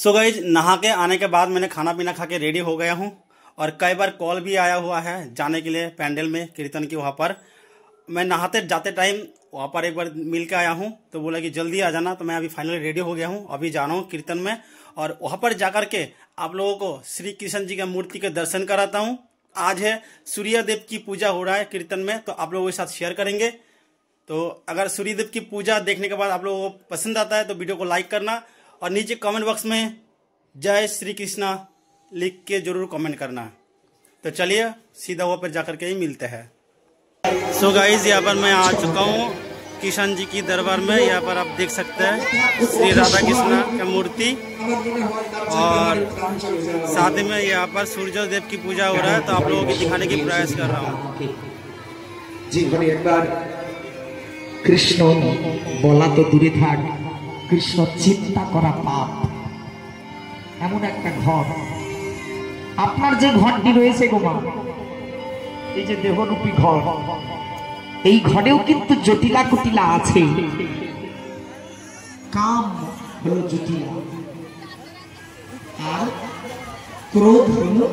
So guys नहा के आने के बाद मैंने खाना पीना खा के रेडी हो गया हूँ और कई बार कॉल भी आया हुआ है जाने के लिए पैंडल में कीर्तन की। वहाँ पर मैं नहाते जाते टाइम वहाँ पर एक बार मिल के आया हूँ तो बोला कि जल्दी आ जाना। तो मैं अभी फाइनली रेडी हो गया हूँ, अभी जा रहा हूँ कीर्तन में और वहाँ पर जाकर के आप लोगों को श्री कृष्ण जी का मूर्ति के दर्शन कराता हूँ। आज है सूर्यदेव की पूजा हो रहा है कीर्तन में, तो आप लोगों के साथ शेयर करेंगे। तो अगर सूर्यदेव की पूजा देखने के बाद आप लोगों को पसंद आता है तो वीडियो को लाइक करना और नीचे कमेंट बॉक्स में जय श्री कृष्णा लिख के जरूर कमेंट करना। तो चलिए सीधा वहाँ पर जाकर के ही मिलते हैं। सो गाइज यहाँ पर मैं आ चुका हूँ किशन जी की दरबार में। यहाँ पर आप देख सकते हैं श्री राधा कृष्णा का मूर्ति और साथ में यहाँ पर सूर्य देव की पूजा हो रहा है, तो आप लोगों को दिखाने की प्रयास कर रहा हूँ। जीवने एक बार कृष्ण बोला तो दूरे थाक, कृष्ण चिंता करा पाप एमन एक घर আপনার যে ঘরটি রয়েছে গো মা, এই যে দেহরূপী ঘর, এই ঘরেও কিন্তু জটিলা কুটিলা আছে। কাম হলো জটিলা আর ক্রোধ হলো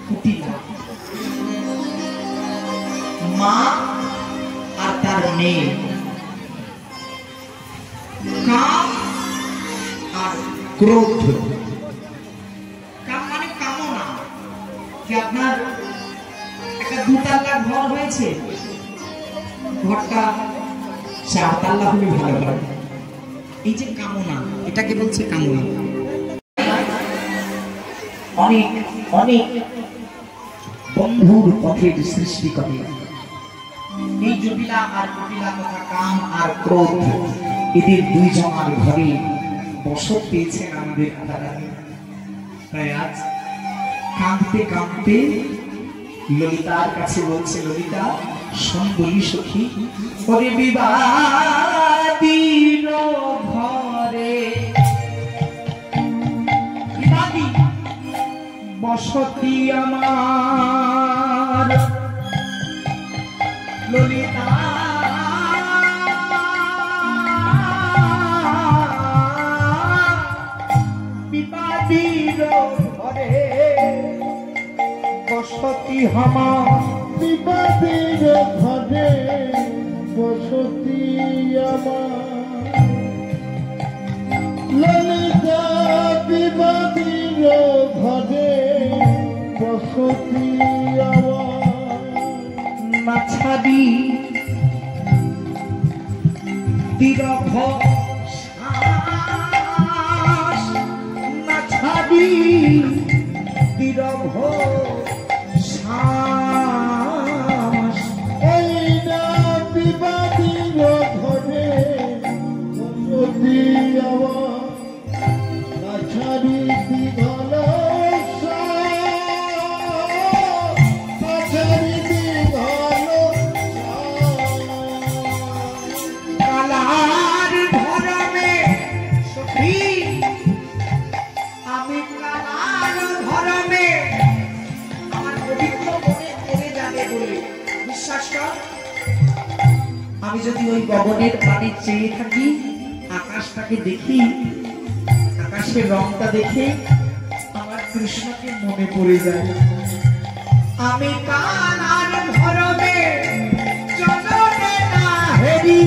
কুটিলা। মা আর তার মেয়ে, কাম আর ক্রোধ। আপনার একটা দুতলা ঘর হয়েছে, ঘরটা চারতলা হলে ভালো হয়। এই যে কামনা, এটাকে বলছে কামনা। অনেক অনেক বন্ধুর পথের সৃষ্টি করে এই জটিলা আর কুটিলা তথা কাম আর ক্রোধ, এদের দুই জনার ঘরে বসত পেয়েছেন আমাদের রাধারানী। তাই আজ কাঁদতে কাঁদতে ললিতার কাছে বলছে, ললিতা শোন বলি সখী, ওরে বিবাদীর ঘরে বিবাদী বসতি আমার। ললিতা বিবাদীর ঘরে বসতি আমার, বিবাদীর ঘরে বসতি আমার। ললিতা বিবাদীর ঘরে বসতি আমার। না ছাড়ি দীর্ঘ শ্বাস, না ছাড়ি দীর্ঘ শ্বাস, এই না বিবাদীর ঘরে বসতি আমার। না ছাড়ি দীর্ঘ শ্বাস, না ছাড়ি দীর্ঘ কালার ধরমে সখী, আমি কালার ধরমে আমার পবিত্র মনে পড়ে যাবে বলে বিশ্বাস কর। আমি যদি ওই গগনের পানে চেয়ে থাকি, আকাশটাকে দেখি, আকাশের রংটা দেখে আমার কৃষ্ণকে মনে পড়ে যায়। আমি কালার ধরমে চলনে না হেরি,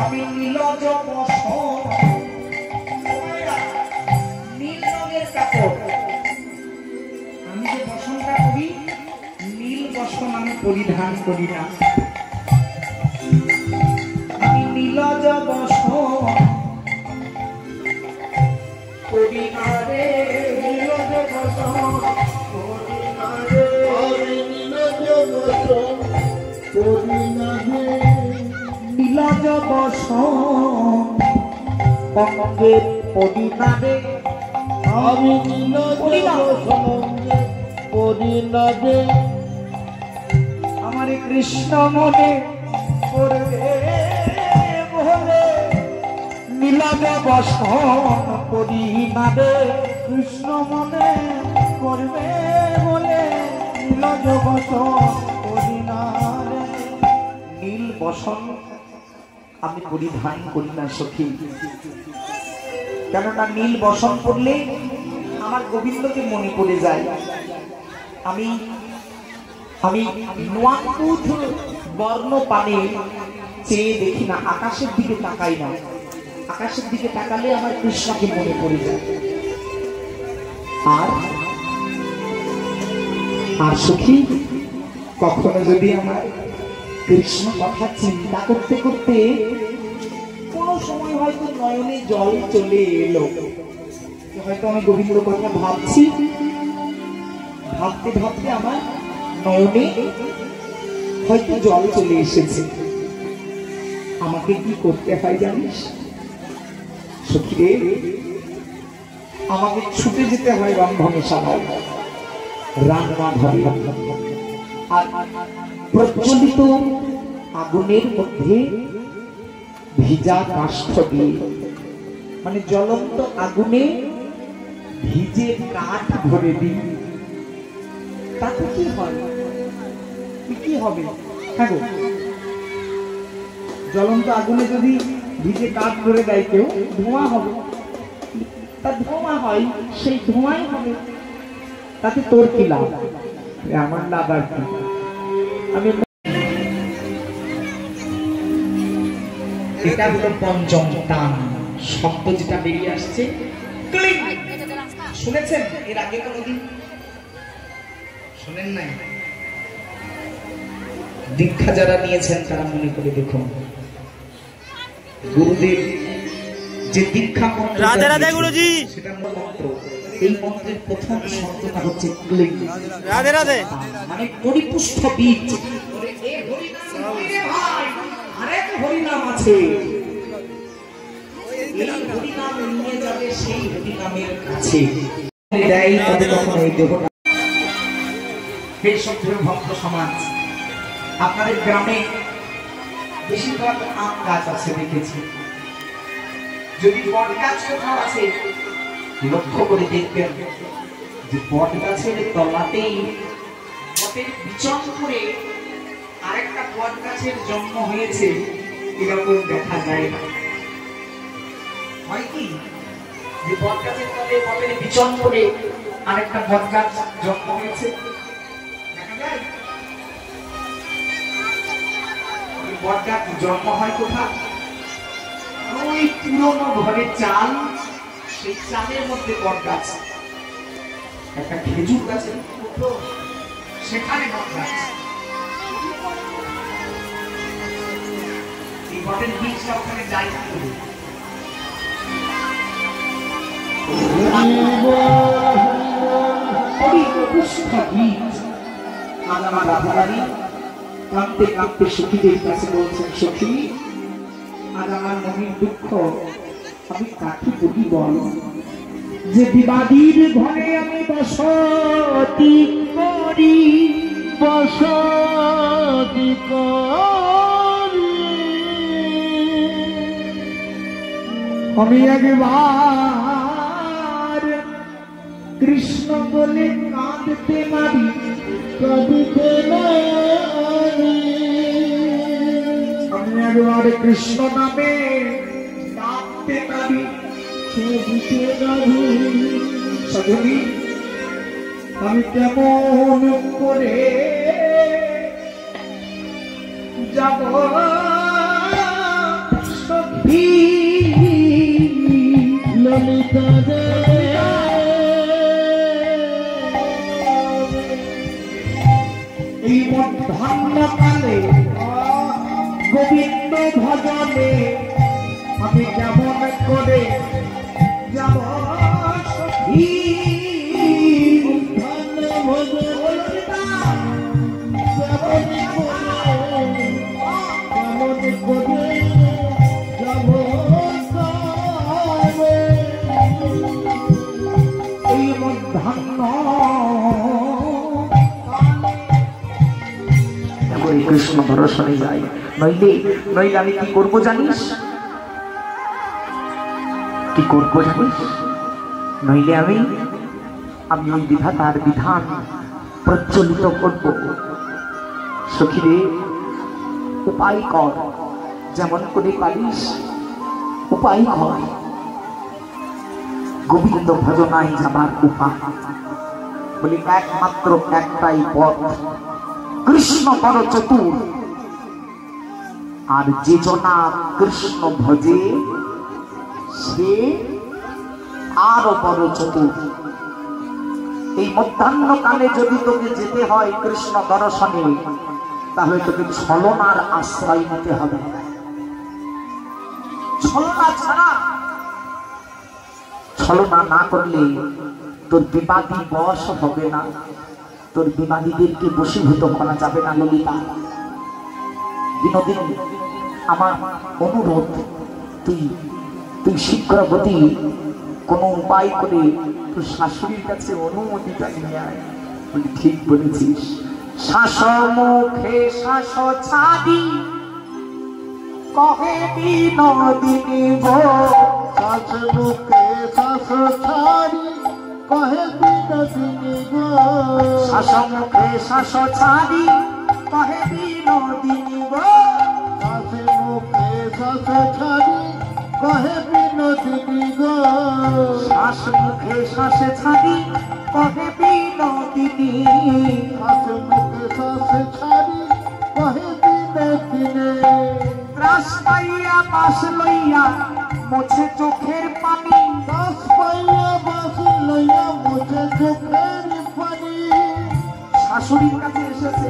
আমি নীলজ বসন, নীল রঙের কাপড়, আমি যে বসনটা করি নীল বসন আমি পরিধান করি না। আমি নীলজ বসন করি না রে, নীলজ বসন করি না রে। নীলজ বসন অঙ্গে পরিণামে আমি পরিণামে আমার কৃষ্ণ মনে করবে বলে নীলজ বসন পরিণামে কৃষ্ণ মনে করবে বলে নীলজ বসন পরিণামে নীল বসন আমি পরিধান করি না সখী, কেননা নীল বসন পড়লে আমার গোবিন্দকে মনে পড়ে যায়। আমি আমি নোয়াকুধ বর্ণ পানে চেয়ে দেখি না, আকাশের দিকে তাকাই না। আকাশের দিকে তাকালে আমার কৃষ্ণকে মনে পড়ে যায়। আর আর সখী, কখনো যদি আমার কৃষ্ণ কথা চিন্তা করতে করতে কোনো সময় হয়তো নয়নে জল চলে এলো, হয়তো আমি গোবিন্দ কথা ভাবছি, ভাবতে ভাবতে আমার নয়নে হয়তো জল চলে এসেছে, আমাকে কি করতে হয় জানিস সখী রে? আমাকে ছুটে যেতে হয় রন্ধনশালায়, রান্না ঘরে, আর প্রজ্বলিত আগুনের মধ্যে ভিজা কাষ্ঠ দিয়ে, মানে জ্বলন্ত আগুনে ভিজে কাঠ ভরে দিই। তাতে কি হয়, কি হবে? হ্যাঁ, জ্বলন্ত আগুনে যদি ভিজে কাঠ ভরে দেয় কেউ, ধোঁয়া হবে। তা ধোঁয়া হয়, সেই ধোঁয়াই হবে, তাতে তোর কি লাভ? আমার লাভ আর কি? আমি এটা হলো পঞ্চম টান শব্দ যেটা বেরিয়ে আসছে, শুনেছেন এর আগে কোনোদিন? শোনেন নাই? দীক্ষা যারা নিয়েছেন তারা মনে করে দেখুন, গুরুদেব যে দীক্ষা মন্ত্র, রাধে রাধে গুরুজি, সেটা মন্ত্র। এই মন্ত্রের প্রথম শব্দটা হচ্ছে ক্লিং, রাধে রাধে, মানে পরিপুষ্ট বীজ। আরেক হরিনাম আছে, এই হরিনাম নিয়ে যাবে সেই হরিনামের কাছে। ভক্ত সমাজ, আপনাদের গ্রামে বেশিরভাগ আম গাছ আছে দেখেছি, যদি বট গাছ কোথাও আছে লক্ষ্য করে দেখবেন যে বট গাছের তলাতেই বটের বিচন করে আরেকটা বট গাছের জন্ম হয়েছে, এরকম দেখা যায় না। হয় কি যে বট গাছের তলে বটের বিচন করে আরেকটা বট গাছ জন্ম হয়েছে, দেখা যায়? বট গাছ জন্ম হয় কোথায়? ওই পুরনো ঘরের চাল, সেই চালের মধ্যে বট গাছ, একটা খেজুর গাছের সেখানে বট গাছ। এই বটের বীজটা ওখানে যায় কি করে? আমার রাধারানী কাঁদতে কাঁদতে সখীদের কাছে বলছেন, সখী আজ আমার মনের দুঃখ, আমি কাকে বলি বল? যে বিবাদীর ঘরে আমি বসতি করি, বসতি করি, আমি একবার কৃষ্ণ বলে কাঁদতে মারি, কাঁদতে মারি, আমি একবার কৃষ্ণ নামে ডাকতে পারি, সজনী আমি কেমন করে যাব সখী ললিতা দে? এই মধ্যাহ্নকালে গোবিন্দ ভজনে আমি কেমন করে যাব সখী? কেমন কৃষ্ণ দর্শনে যাই, নইলে নইলে আমি কি করব জানিস? কি করব জানিস? নইলে আমি ওই বিধাতার বিধান প্রচলিত করব। সখীরে উপায় কর, যেমন করে পারিস উপায় কর। গোবিন্দ ভজনায় যাবার উপায় বলি একমাত্র একটাই পথ, কৃষ্ণ বড় চতুর। আর যে জনা কৃষ্ণ ভজে সে আরো বড় চতুর। এই মধ্যাহ্নকালে যদি তোকে যেতে হয় কৃষ্ণ দর্শনে, তাহলে তোকে ছলনার আশ্রয় নিতে হবে। ছলনা ছাড়া, ছলনা না করলে তোর বিবাদী বশ হবে না, তোর বিবাদীদেরকে বশীভূত করা যাবে না। ললিতা, বিনোদিনী, আমার অনুরোধ, তুই শীঘ্রগতি কোনো উপায় করে তোর শাশুড়ির কাছে অনুমতিটা নিয়ে আয়। বলি ঠিক বলেছিস। শাস মুখে শাস ছাড়ি কহে বিনোদিনী গো, শাস মুখে শাস ছাড়ি কহে বিনোদিনী গো, শাস মুখে শাস ছাড়ি কহে বিনোদিনী গো, শাস মুখে শাস ছাড়ি কহে বিনোদিনী গো, শ্বাস মুখে শ্বাস ছাড়ি কহে বিনোদিনী, শাস মুখে শাস ছাড়ি কহে বিনোদিনী। ত্রাস পাইয়া পাশ লইয়া মোছে চোখের পানি, দাস পাইয়া বাসি লইয়া মুছে চোখের পানি। শাশুড়ির কাছে এসেছে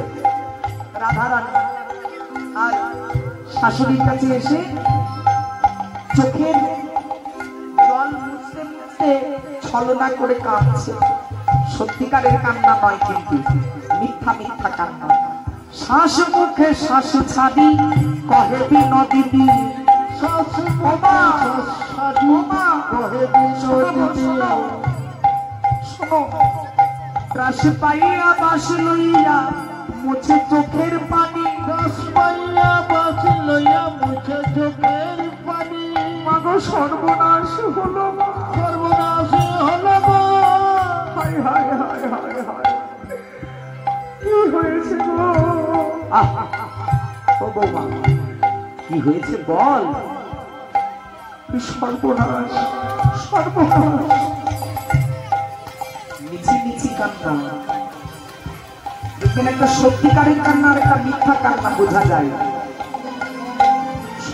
রাধারানী, আর শাশুড়ির কাছে এসে চোখের জল মুছতে মুছতে ছলনা করে কাঁদছে। সত্যিকারের কান্না নয়, কিন্তু মিথ্যা মিথ্যা কান্না। শ্বাস মুখে শ্বাস ছাড়ি কহে বিনোদিনী, শাস মুখে শাস ছাড়ি কহে বিনোদিনী। শোনো, ত্রাস পাইয়া বাস লইয়া মুছে চোখের পানি, দাস পাইয়া বাসি লইয়া মুছে চোখের পানি। মাগো সর্বনাশ হলো, সর্বনাশ হলো গো, হায় হায় হায় হায় হায়, কি হয়েছে গো? ও বৌমা, কি হয়েছে বল। সর্বনাশ সর্বনাশ। মিছি মিছি কান্না, দেখবেন একটা সত্যিকারের কান্না আর একটা মিথ্যা কান্না বোঝা যায়।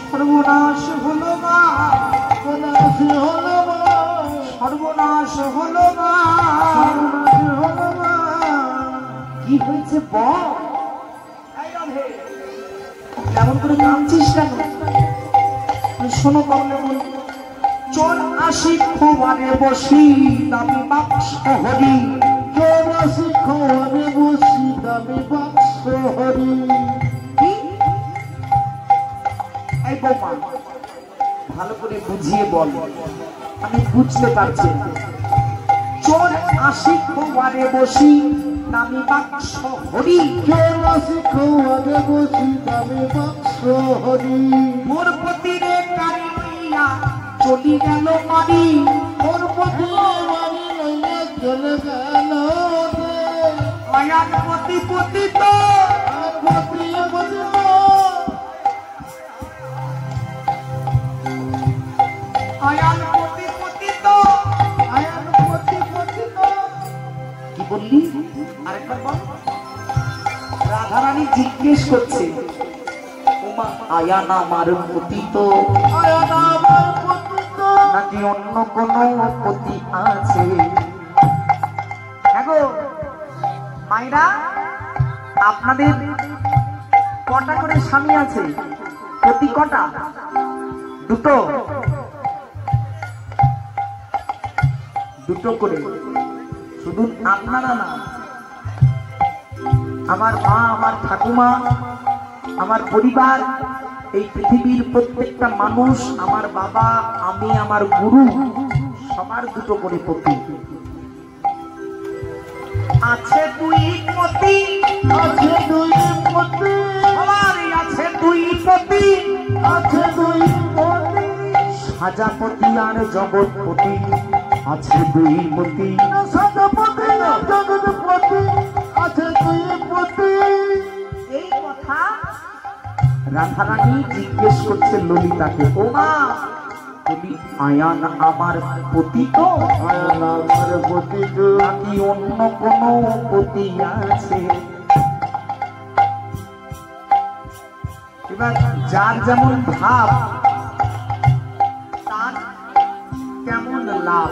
সর্বনাশ হলো মা, সর্বনাশ হলো গো, সর্বনাশ হলো মা, সর্বনাশ হলো গো। কি হয়েছে বল। এই রাধে, কেমন করে কাঁদছিস কেন? শোনো কমলে বল। চোর আসি খোয়ারে বসি দামি বাক্স হরি, চোর আসি খোয়ারে বসি দামি বাক্স হরি। কি? এই বৌমা, ভালো করে বুঝিয়ে বল, আমি বুঝতে পারছি না। চোর আসি খোয়ারে বসি দামি বাক্স হরি, চোর আসি খোয়ারে বসি দামি বাক্স হরি। মোর পতিরে কারি লইয়া চলি গেল মারি, মোর পতি বাড়ি লইয়া চলে গেল রে। মায়ার পতি পতিত, আর পতি পতি আয়ান পতি পতিত। আয়ান পতি পতি। কি বললি আরেকবার বল। রাধারানী জিজ্ঞেস করছে, ওমা আয়ান আমার পতিত আয়ান আমার পতি নাকি অন্য কোনো পতি আছে? হ্যাঁ গো মাইরা, আপনাদের কটা করে স্বামী আছে? পতি কটা? দুটো? দুটো করে? শুধু আপনারা না, আমার মা, আমার ঠাকুমা, আমার পরিবার, এই পৃথিবীর প্রত্যেকটা মানুষ, আমার বাবা, আমি, আমার গুরু, সবার দুটো করে পতি আছে। দুই পতি আছে দুই পতি, প্রজাপতি আর জগৎপতি আছে দুই পতি। সদপতি জগৎপতি আছে দুই পতি। এই কথা রাধারানী জিজ্ঞেস করছে ললিতাকে, ও মা তুমি আয়ান আমার পতি তো? আয়ান আমার পতি তো? নাকি অন্য কোনো পতি আছে? এবার যার যেমন ভাব তার কেমন লাভ,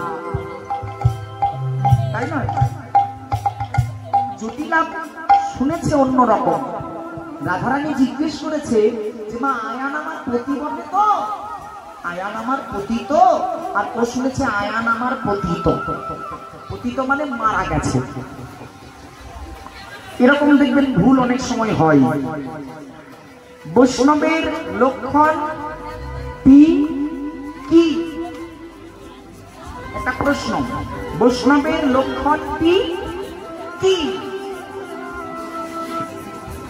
তাই নয়? জটিলা শুনেছে অন্যরকম। রাধারানী জিজ্ঞেস করেছে যে মা আয়ান আমার পতি বলে তো? আয়ান আমার পতি তো? আর ও শুনেছে আয়ান আমার পতিত। পতিত মানে মারা গেছে। এরকম দেখবেন ভুল অনেক সময় হয়। বৈষ্ণবের লক্ষণ কি? একটা প্রশ্ন, বৈষ্ণবের লক্ষণ কি?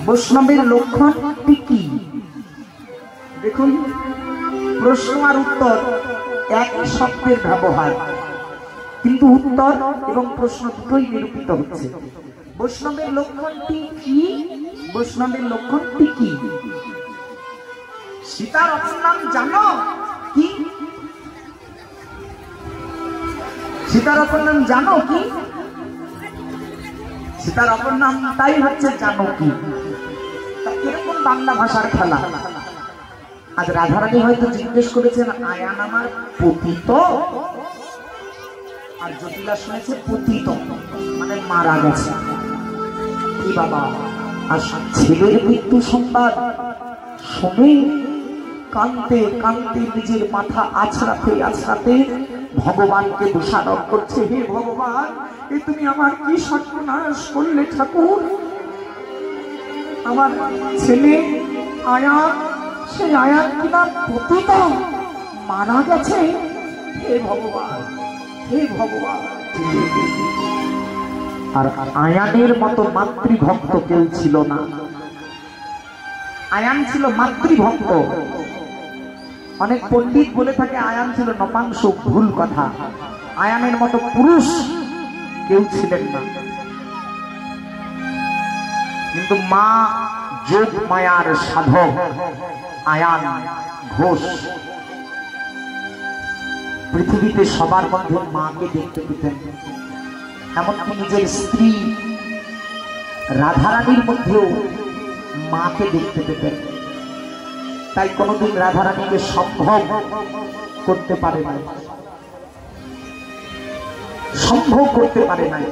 বৈষ্ণবের লক্ষণ কি? দেখুন, প্রশ্ন আর উত্তর একই শব্দের ব্যবহার, কিন্তু উত্তর এবং প্রশ্ন দুটোই নিরূপিত হচ্ছে। বৈষ্ণবের লক্ষণটি কি? বৈষ্ণবের লক্ষণটি কি? সীতার অপর নাম জানো কি? সীতার অপর নাম জানো কি? সীতার অপর নামটাই হচ্ছে জানকী। এরকম বাংলা ভাষার খেলা। আজ রাধারানী হয়তো জিজ্ঞেস করেছেন আয়ান আমার পতিত, আর জটিলা শুনেছে পতিত মানে মারা গেছে। কি বাবা, আর ছেলের মৃত্যু সংবাদ শুনে কাঁদতে কাঁদতে নিজের মাথা আছড়াতে ভগবানকে দোষারোপ করছে, হে ভগবান, এ তুমি আমার কি সর্বনাশ করলে ঠাকুর। আমার ছেলে আয়ান, সেই আয়ান কিনা পতিত মারা গেছে। হে ভগবান, হে ভগবান। আর আয়ানের মতো মাতৃভক্ত কেউ ছিল না। আয়ান ছিল মাতৃভক্ত। অনেক পণ্ডিত বলে থাকে আয়ান ছিল নপাংসুক, ভুল কথা। আয়ানের মতো পুরুষ কেউ ছিলেন না। কিন্তু মা যোগ মায়ার সাধক আয়ান ঘোষ পৃথিবীতে সবার মধ্যে মাকে দেখতে পেতেন। এমনকি নিজের স্ত্রী রাধারানীর মধ্যেও মাকে দেখতে পেতেন। তাই কোনোদিন রাধারানীকে সম্ভব করতে পারে নাই, সম্ভব করতে পারে নাই,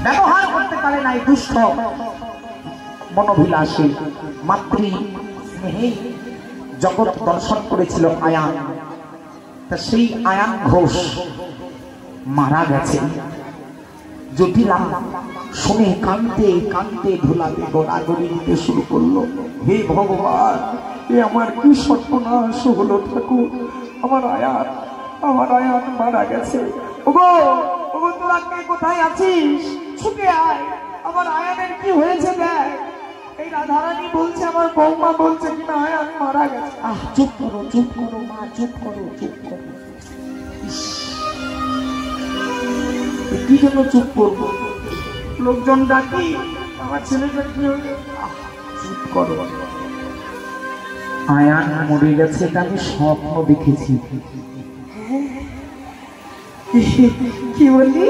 ব্যবহার করতে পারে নাই দুষ্ট মনোভিলাসী মাতৃ স্নেহে জগৎ দর্শন করেছিল আয়ান। তা সেই আয়ান ঘোষ মারা গেছে। জটিলা শুনে কাঁদতে কাঁদতে ধুলাতে গড়াগড়ি দিতে শুরু করলো, হে ভগবান, এ আমার কি সর্বনাশ হলো ঠাকুর। আমার আয়ান মারা গেছে। ওগো ওগো, তোরা কে কোথায় আছিস? ছুটে আয়, আমার আয়ানের কি হয়েছে দেখ। এই রাধারানী বলছে, আমার বৌমা বলছে কিনা আয়ান মারা গেছে। চুপ করো মা, চুপ করো। কি জন্য চুপ করবো? লোকজন ডাকি, আমার ছেলেটা কি হলো? চুপ করো। আয়ান মরে গেছে, এটা আমি স্বপ্ন দেখেছি। কি বললি?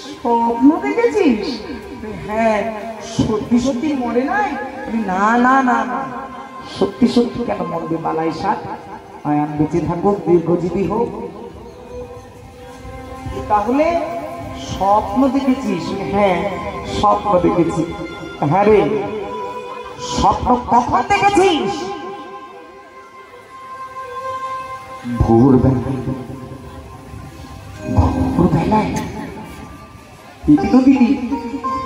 স্বপ্ন দেখেছিস? হ্যাঁ, সত্যি সত্যি মরে নাই? না না না না, সত্যি সত্যি কেন মরবে? বালাই ষাট, আয়ান বেঁচে থাকুক, দীর্ঘজীবী হোক। তাহলে স্বপ্ন দেখেছিস? হ্যাঁ, স্বপ্ন দেখেছি। হ্যাঁ রে, স্বপ্ন কখন দেখেছিস? ভোরবেলায়। দিদি,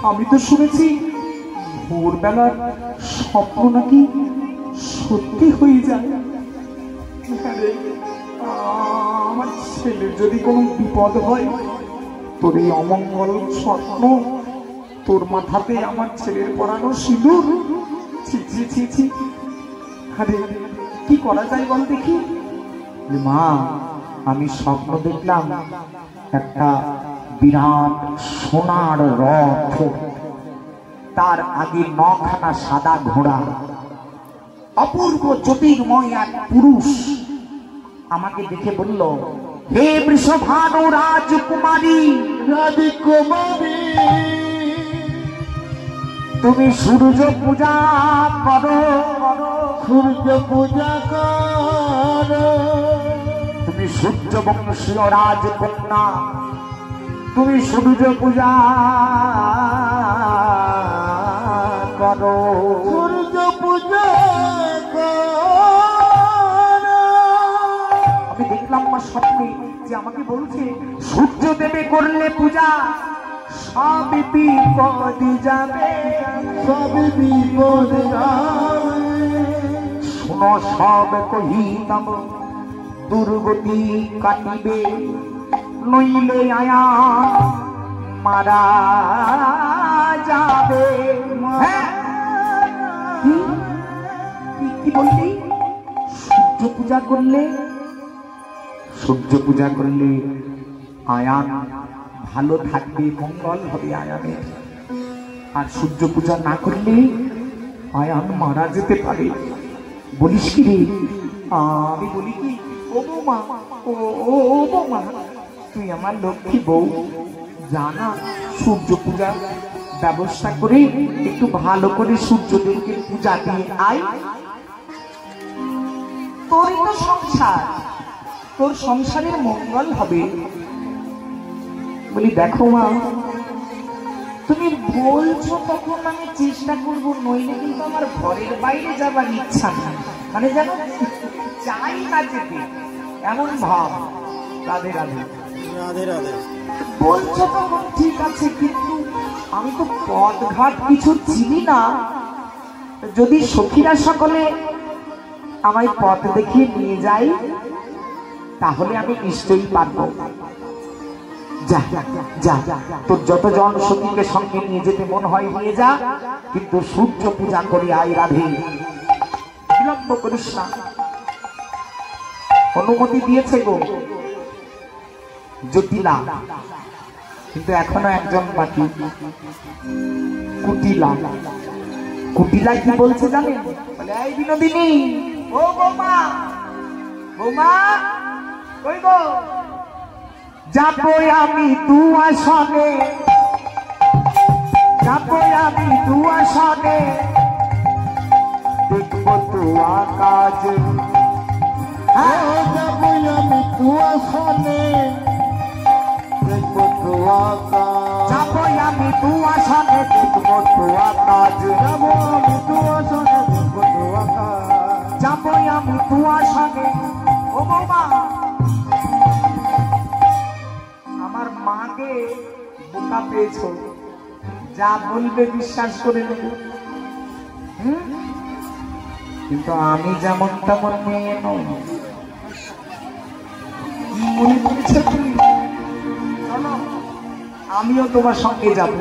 আমি তো শুনেছি ভোরবেলার স্বপ্ন নাকি সত্যি হয়ে যায়। আমার ছেলের যদি কোনো বিপদ হয়, তোর এই অমঙ্গল স্বপ্ন, তোর মাথাতে আমার ছেলের পরানো সিঁদুর, ছি ছি ছি ছি। আরে কি করা যায় বল দেখি। মা আমি স্বপ্ন দেখলাম একটা বিরাট সোনার রথ, তার আগে 9খানা সাদা ঘোড়া, অপূর্ব জ্যোতির্ময় এক পুরুষ আমাকে দেখে বলল, হে বৃষভানু রাজকুমারী, রাজকুমারী তুমি সূর্য পূজা করো, সূর্য পূজা করো, তুমি সূর্য বংশীয় রাজকন্যা, তুমি সূর্য পূজা করো, সূর্য পূজা করো। আমি দেখলাম আমার স্বপ্নে যে আমাকে বলছে সূর্য দেবে করলে পূজা সব বিপদ যাবে, সব বিপদ যাবে। শোনো সব কহিতাম দুর্গতি কাটিবে, নইলে আয়া মারা যাবে। হ্যাঁ? কি বললি? সূর্য পূজা করলে, সূর্য পূজা করলে আয়ান ভালো থাকবে, মঙ্গল হবে আয়ানের। আর সূর্য পূজা না করলে আয়ান মারা যেতে পারে। বলিস কি রে? আমি বলি কি, ও বৌমা, ও বৌমা, তুই আমার লক্ষ্মী বউ, জানা সূর্য পূজার ব্যবস্থা করে একটু ভালো করে সূর্যদেবকে পূজা দিয়ে আয়। তোরই তো সংসার, তোর সংসারের মঙ্গল হবে। বলি দেখো মা, তুমি বলছো তখন আমি চেষ্টা করবো, নইলে কিন্তু আমার ঘরের বাইরে যাবার ইচ্ছা না, মানে যেন চাই না যেতে, এমন ভাব। রাধে রাধে। রাধে রাধে। বলছো তখন ঠিক আছে, কিন্তু আমি তো পথ ঘাট কিছু চিনি না। যদি সখীরা সকলে আমায় পথ দেখিয়ে নিয়ে যায় তাহলে আমি নিশ্চয়ই পারবো। যা যা যা, তোর যতজন সখীকে সঙ্গে নিয়ে যেতে মন হয় নিয়ে যা, কিন্তু সূর্য পূজা করি আয় রাধে, বিলম্ব করিস না। অনুমতি দিয়েছে গো জটিলা, কিন্তু এখনো একজন বাকি, কুটিলা। কুটিলা কি বলছে জানেন? বলে এই বিনোদিনী, ও বৌমা, বৌমা কই গো? যাবো আমি দুয়াশনে, যাবো আমি দুয়াশনে, দেখবো তো আকাশ। যাবো আমি দুয়াশনে, দেখবো তো আকাশ। যাবো আমি দুয়াশনে, দেখবো তো আকাশ। যাবো আমি দুয়াশনে, দেখবো তো আকাশ। যাবো আমি দুয়াশনে। ও বাবা, আমার মাকে বোকা পেয়েছো, যা বলবে বিশ্বাস করে নেবে। কিন্তু আমি যেমন তেমন মেয়ে নই। মনে করেছে তুমি? চলো আমিও তোমার সঙ্গে যাব।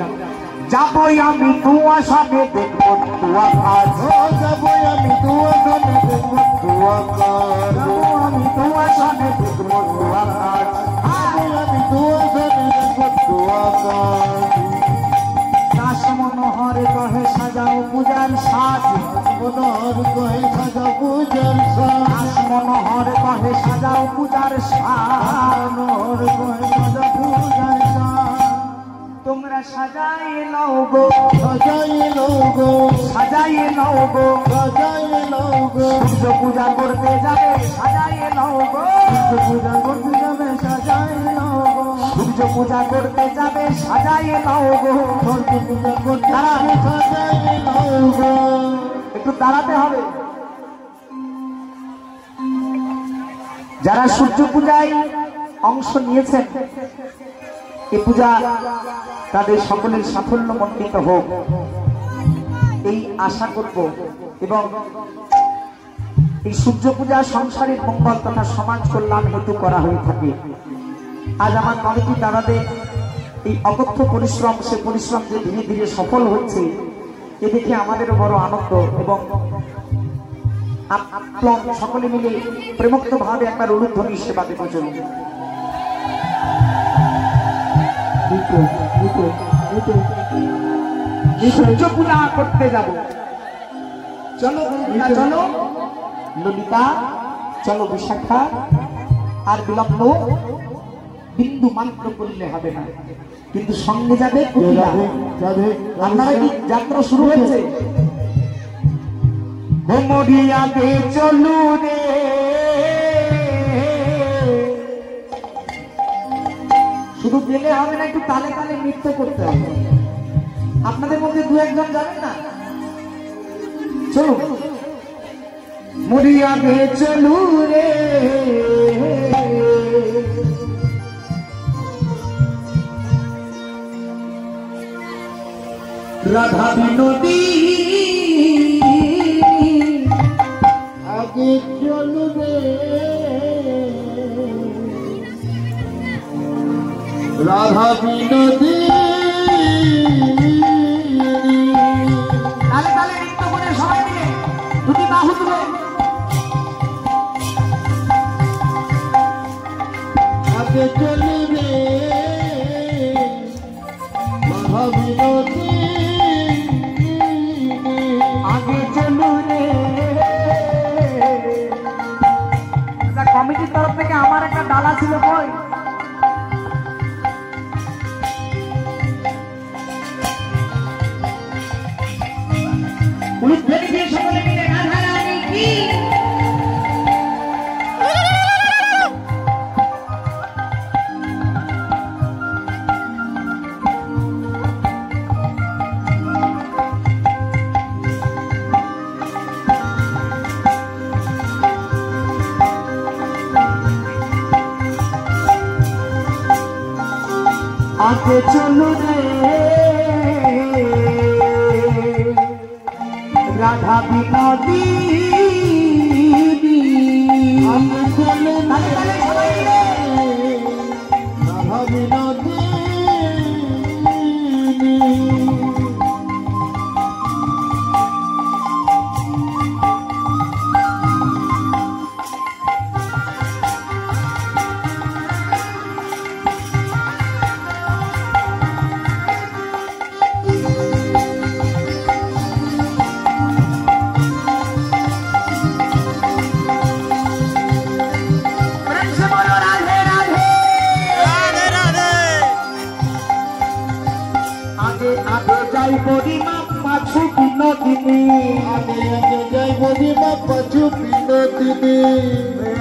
যাবই আমি দুয়াশনে, দেখবো তো আকাশ। যাবো আমি দুয়াশনে, দেখবো তো আকাশ। যাবো আমি দুয়াশনে, দেখবো তো আকাশ। আমি দুয়াশনে, দেখবো তো আকাশ। দাস মনোহর কহে সাজাও পূজার সাজ, মনোহর কহে সাজাও পূজার সাজ। দাস মনোহর কহে সাজাও পূজার সাজ, মনোহর কহে সাজাও পূজার সাজ। তোমরা সাজাই নাও গো, সাজাই নাও গো, সাজাই নাও গো, সাজাই নাও গো। সূর্য পূজা করতে যাবে সাজাই নাও গো, পূজা করতে যাবে সাজাই নাও গো। সূর্য পূজা করতে যাবে সাজাই নাও গো। সূর্য পূজা করতে যাবে সাজাই নাও গো। একটু দাঁড়াতে হবে। যারা সূর্য পূজায় অংশ নিয়েছেন, এ পূজা তাদের সকলের সাফল্য মণ্ডিত হোক এই আশা করব। এবং এই সূর্য পূজা সংসারের মঙ্গল তথা সমাজ কল্যাণ হেতু করা হয়ে থাকে। আজ আমার কমিটি দাদাদের এই অকথ্য পরিশ্রম, সে পরিশ্রম যে ধীরে ধীরে সফল হচ্ছে, এ দেখে আমাদেরও বড় আনন্দ। এবং সকলে মিলে প্রেমোক্ত ভাবে একবার উলুধ্বনি সেবা দেব। চলুন সূর্য পূজা করতে যাব। চলো চলো ললিতা, চলো বিশাখা, আর বিলম্ব বিন্দু মাত্র করলে হবে না, কিন্তু সঙ্গে যাবে। আপনারা কি যাত্রা শুরু হয়েছে? মরিয়াকে চলু রে, শুধু গেলে হবে না, একটু তালে তালে নৃত্য করতে হবে। আপনাদের মধ্যে দু একজন যাবেন না? চলুন মরিয়াকে চলু রে, রাধা বিনোদী আগে চলু রে, রাধা বিনোদী। তালে তালে নৃত্য করে সবাই মিলে দুটি বাহু তুলে। আগে চলু রে, রাধা বিনোদী। আগে চলু রে। কমিটির তরফ থেকে আমার একটা ডালা ছিল, কই? উলুধ্বনি দিয়ে সকলে মিলে রাধা রানী কি। আগে চলু রে, রাধা বিনোদী। আগে চলু তালে তালে সবাই মিলে। রাধা বিনোদী। प्रेम से बोलो राधे राधे। राधे राधे। आगे आगे যাই বড়িমা পাছু বিনোদিনী, আগে আগে যাই বদিমা পাছু বিনোদিনী।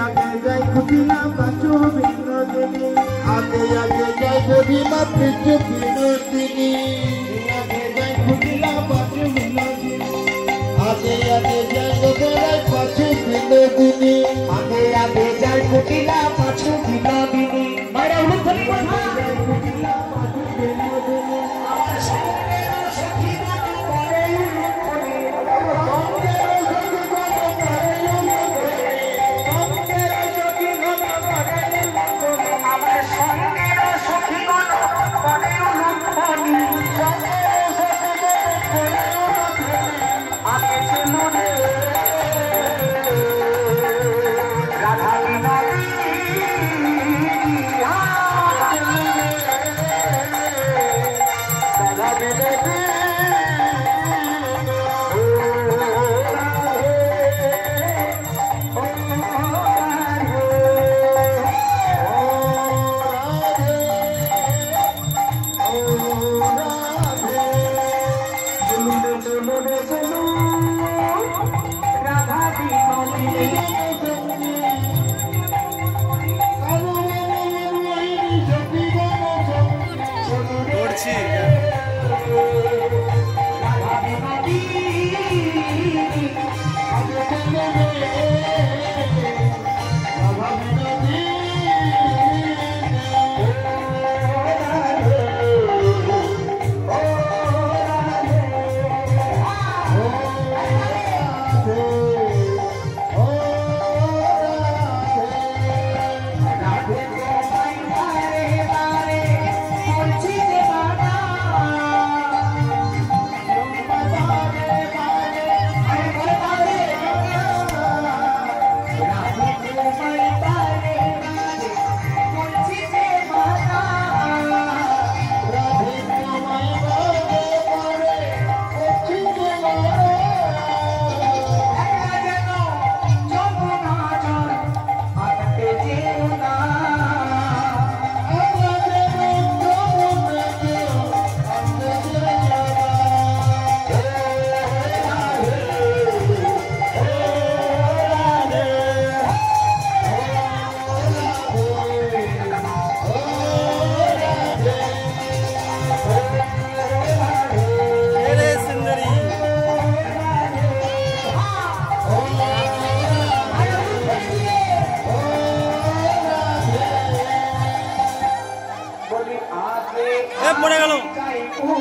আগে যাই কুটিলা পাছু বিনোদিনী, আগে আগে যাই বদিমা পিছু বিনোদিনী। আগে যাই কুটিলা পাছু বিনোদিনী, আগে আগে যাই গোবরাই পাছু বিনোদিনী। আগে আগে যাই কুটিলা পাছু বিনোদিনী। বাইরে উলুধ্বনি কথা। কুটিলা পাছু বিনোদিনী, আমার সঙ্গে সখী মতো করে উলুধ্বনি, আমার সঙ্গের সখী মতো করে উলুধ্বনি, আগে চলু রে, রাধা বিনোদী। রাধা বিনোদী। রাধা বিনোদী। করছি। রাধা বিনোদী। রাধে গোপাল বারে বারে বলছি যে বাবা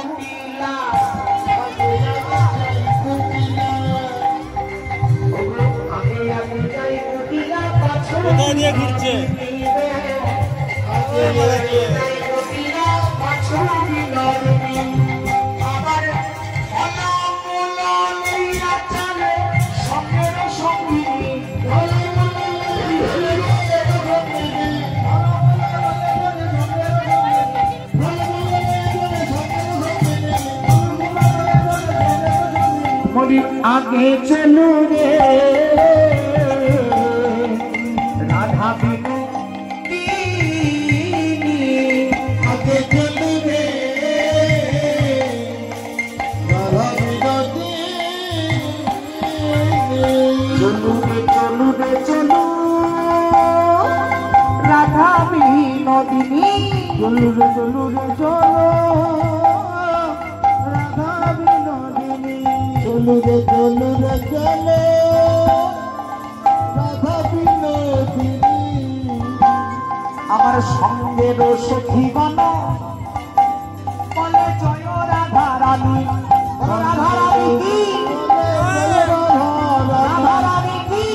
কুটিলা আগে আমি যাই কুটিলা পাছু কোথায় দিয়ে ঘুরছে आगे चलू रे राधा बिनु आगे चलू रे राधा बिनु चलू रे चलू रे चलू राधा बिनोदिनी चलू रे चलू रे चलो चलू रे चलू रे चले राधा बिनोदिनी আমার সঙ্গের সখীগণ বলে জয় রাধা রানী রাধা রানী কি রাধা রানী কি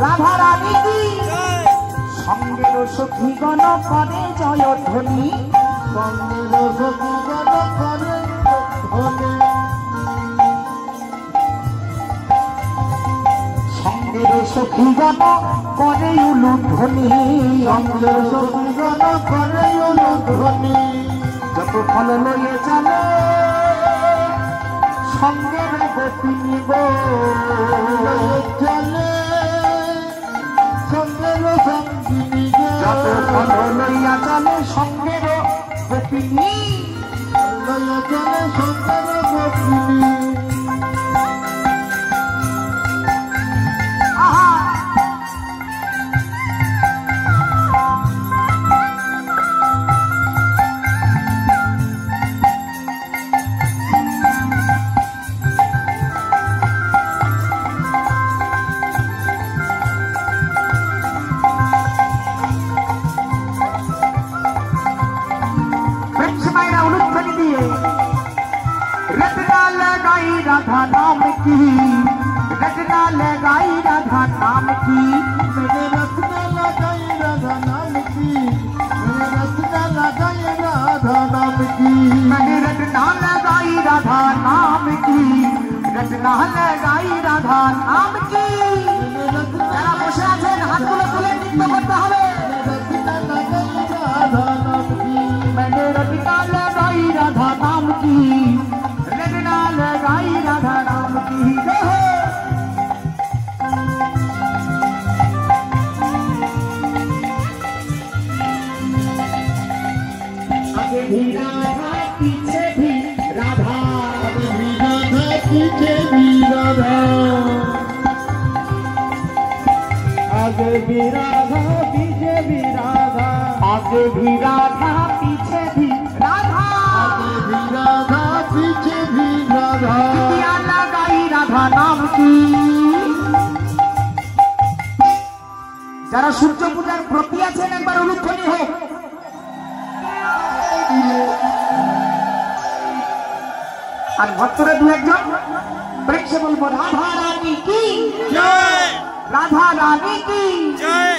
রাধা রানী কি সঙ্গের সখীগণ করে জয় ধ্বনি সঙ্গের সখীগণ করে ধ্বনি সখীগণ করে উলুধ্বনি অঙ্গের সখীগণ করে উলুধ্বনি যত ফল লয়ে চলে সঙ্গের গোপিনী গো চলে সঙ্গের সঙ্গিনী যত ফল লইয়া চলে সঙ্গের গোপিনী লইয়া চলে সঙ্গের গোপিনী राधा नाम की रटना लगाई राधा नाम की मैंने रटना लगाई राधा नाम की मैंने रटना लगाई राधा नाम की मैंने रटना लगाई राधा नाम की रटना लगाई राधा नाम की যারা বসে আছেন হাতগুলো তুলে নৃত্য করতে হবে रटना लगाई राधा नाम की मैंने रटना लगाई राधा नाम की रटना लगाई राधा नाम की आगे भी राधा पीछे भी राधा आगे भी राधा पीछे भी राधा आगे भी राधा पीछे भी राधा आगे भी राधा पीछे भी राधा आगे भी राधा पीछे भी राधा लगाई राधा नाम की যারা সূর্য পূজার প্রতি আছেন একবার উলুধ্বনি হোক আর ভক্তরা দু একজন প্রেক্ষে বলবো রাধা রানী কি জয় রাধা রানী কি জয়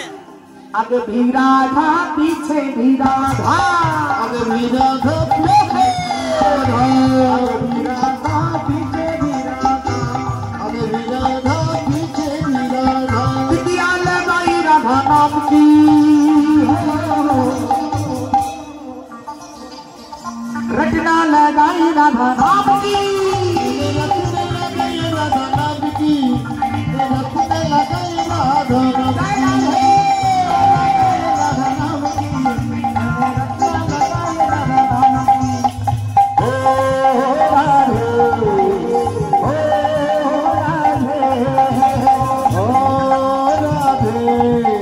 आगे भी राधा पीछे भी राधा आगे भी राधा पीछे राधा पीछे भी राधा आगे भी राधा पीछे भी राधा बिटिया लगाई राधा नाम की रटना लगाई राधा नाम की रटना लगाई राधा नाम की रटना लगाई राधा नाम की राधे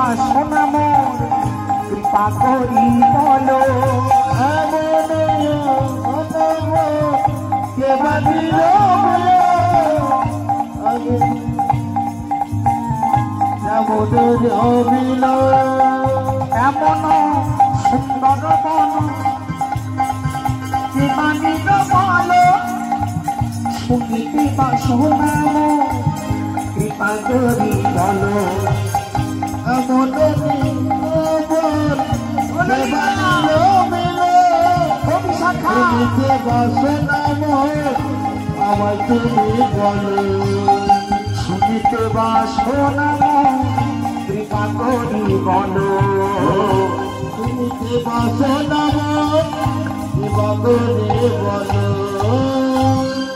বাসনা মোর কৃপা করি বলো কে বাঁধিল আগে যেমন অমিল এমন সুন্দর বন কে বাঁধিল বলো শুনিতে বাসনা মোর কৃপা করি বলো এমন আমায় তুমি বলো শুনিতে বাসনা মোর কৃপা করি বলো শুনিতে বাসনা বলো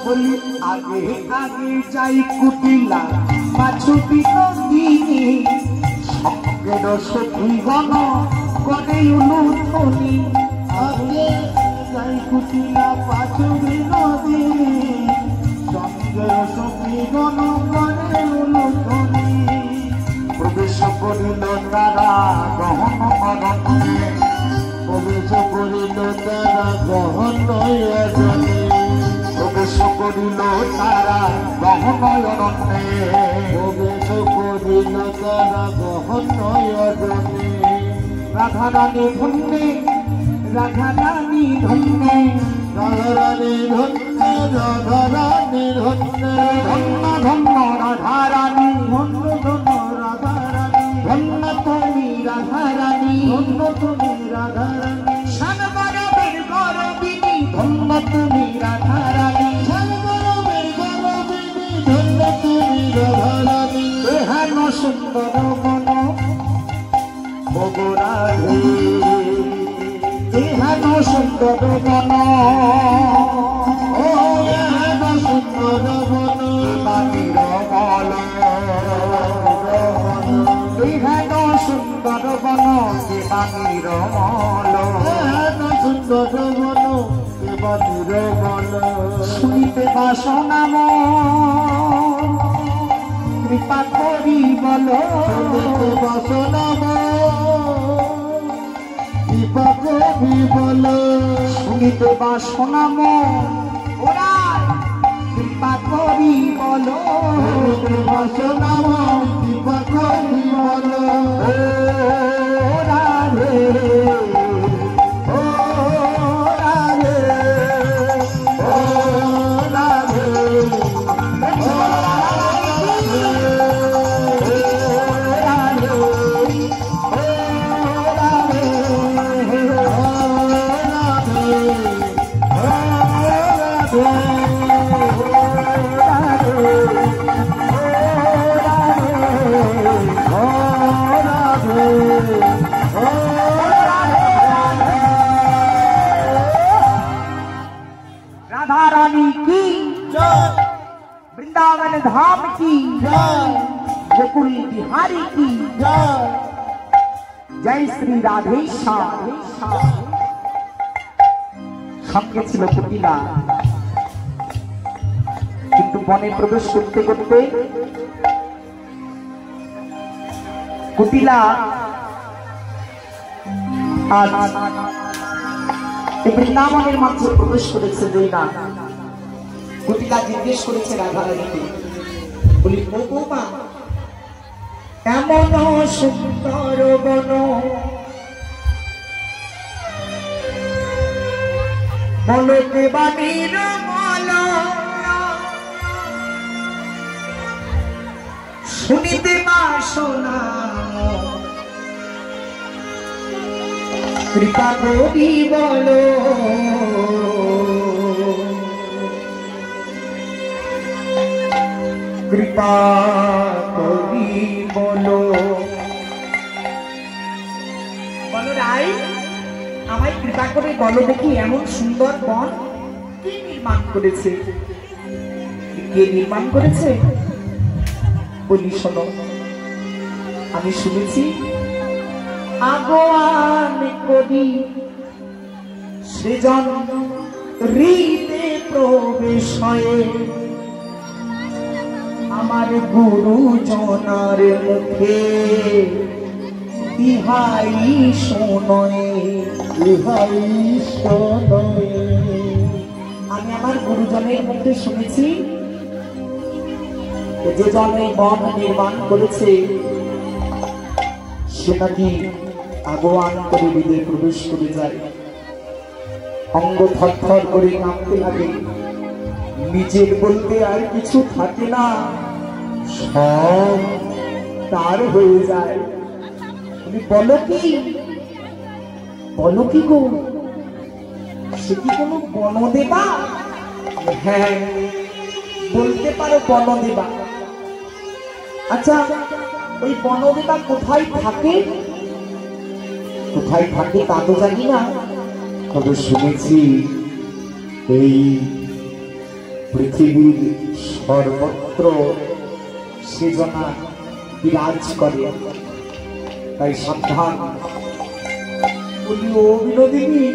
বলি আগে আগে যাই কুটিলা পাছু বিনোদিনী সঙ্গের সখীগণ করে উলুধ্বনি আগে যাই কুটিলা পাছু বিনোদিনী সঙ্গে সখীগণ করে উলুধ্বনি প্রবেশ করিল তারা গহন অরণ্যে প্রবেশ করিল তারা গহন অরণ্যে প্রবেশ করিল তারা গহন অরণ্যে প্রবেশ করিল তারা গহন অরণ্যে রাধারানী ধন্যে রাধারানী ধন্যে রাধারানী ধন্য রাধারানী ধন্য ধন্য ধন্য রাধারানী ধন্য ধন্য রাধারানী ধন্য তুমি রাধারানী ধন্য তুমি রাধারানী সর্বরবের গরবিনী ধন্য তুমি রাধারানী সর্বরবের গরবিনী ধন্য তুমি রাধারানী এহেন সুন্দর মন বগুড়াধে এহেন সুন্দর মন ও এহেন সুন্দর বন বাণীর মল এহেন সুন্দর বন বাণীর মল এহেন সুন্দর বন বাণীর মল শুনিতে বাসনা কৃপা করি বলো বাসনা কৃপা করি বলো শুনিতে বাসনা ওরা কৃপা করি বলো বাসনা কৃপা করি বলো রাধে ও রাধে ও রাধে राधा रानी की वृंदावन धाम की गोकुल बिहारी की जय श्री राधेश्याम সঙ্গে ছিল কুটিলা কিন্তু বনে প্রবেশ করতে করতে কুটিলা আজ বৃন্দাবনের মাঝে প্রবেশ করেছে না কুটিলা জিজ্ঞেস করেছে রাধারানীকে বলি ও বৌমা এমন সুন্দর বন বলতে বাণীর মল শুনিতে বাসনা কৃপা করি বলো কৃপা করি বলো বলো রাই আমায় কৃপা করে বলো দেখি এমন সুন্দর বন কে নির্মাণ করেছে কে নির্মাণ করেছে বলি শোনো আমি শুনেছি আগোয়ান কবি সৃজন হৃদে প্রবেশ হয় আমার গুরুজনার মুখে ইহাই শোনয়ে, ইহাই শোনয়ে। আমি আমার গুরুজনের মধ্যে শুনেছি যে জন এই বন নির্মাণ করেছে সে নাকি আগুয়ান করে বিদে প্রবেশ করে যায়, অঙ্গ থরথর করে কাঁপতে লাগে, নিজের বলতে আর কিছু থাকে না, সব তার হয়ে যায়। তুমি বলো কি গো, সে কি কোনো বনদেবা? হ্যাঁ বলতে পারো বনদেবা। আচ্ছা ওই বনদেবা কোথায় থাকে? কোথায় থাকে তা তো জানি না, তবে শুনেছি এই পৃথিবীর সর্বত্র সেজনা বিরাজ করে, তাই সাবধান। বলি ও বিনোদিনী,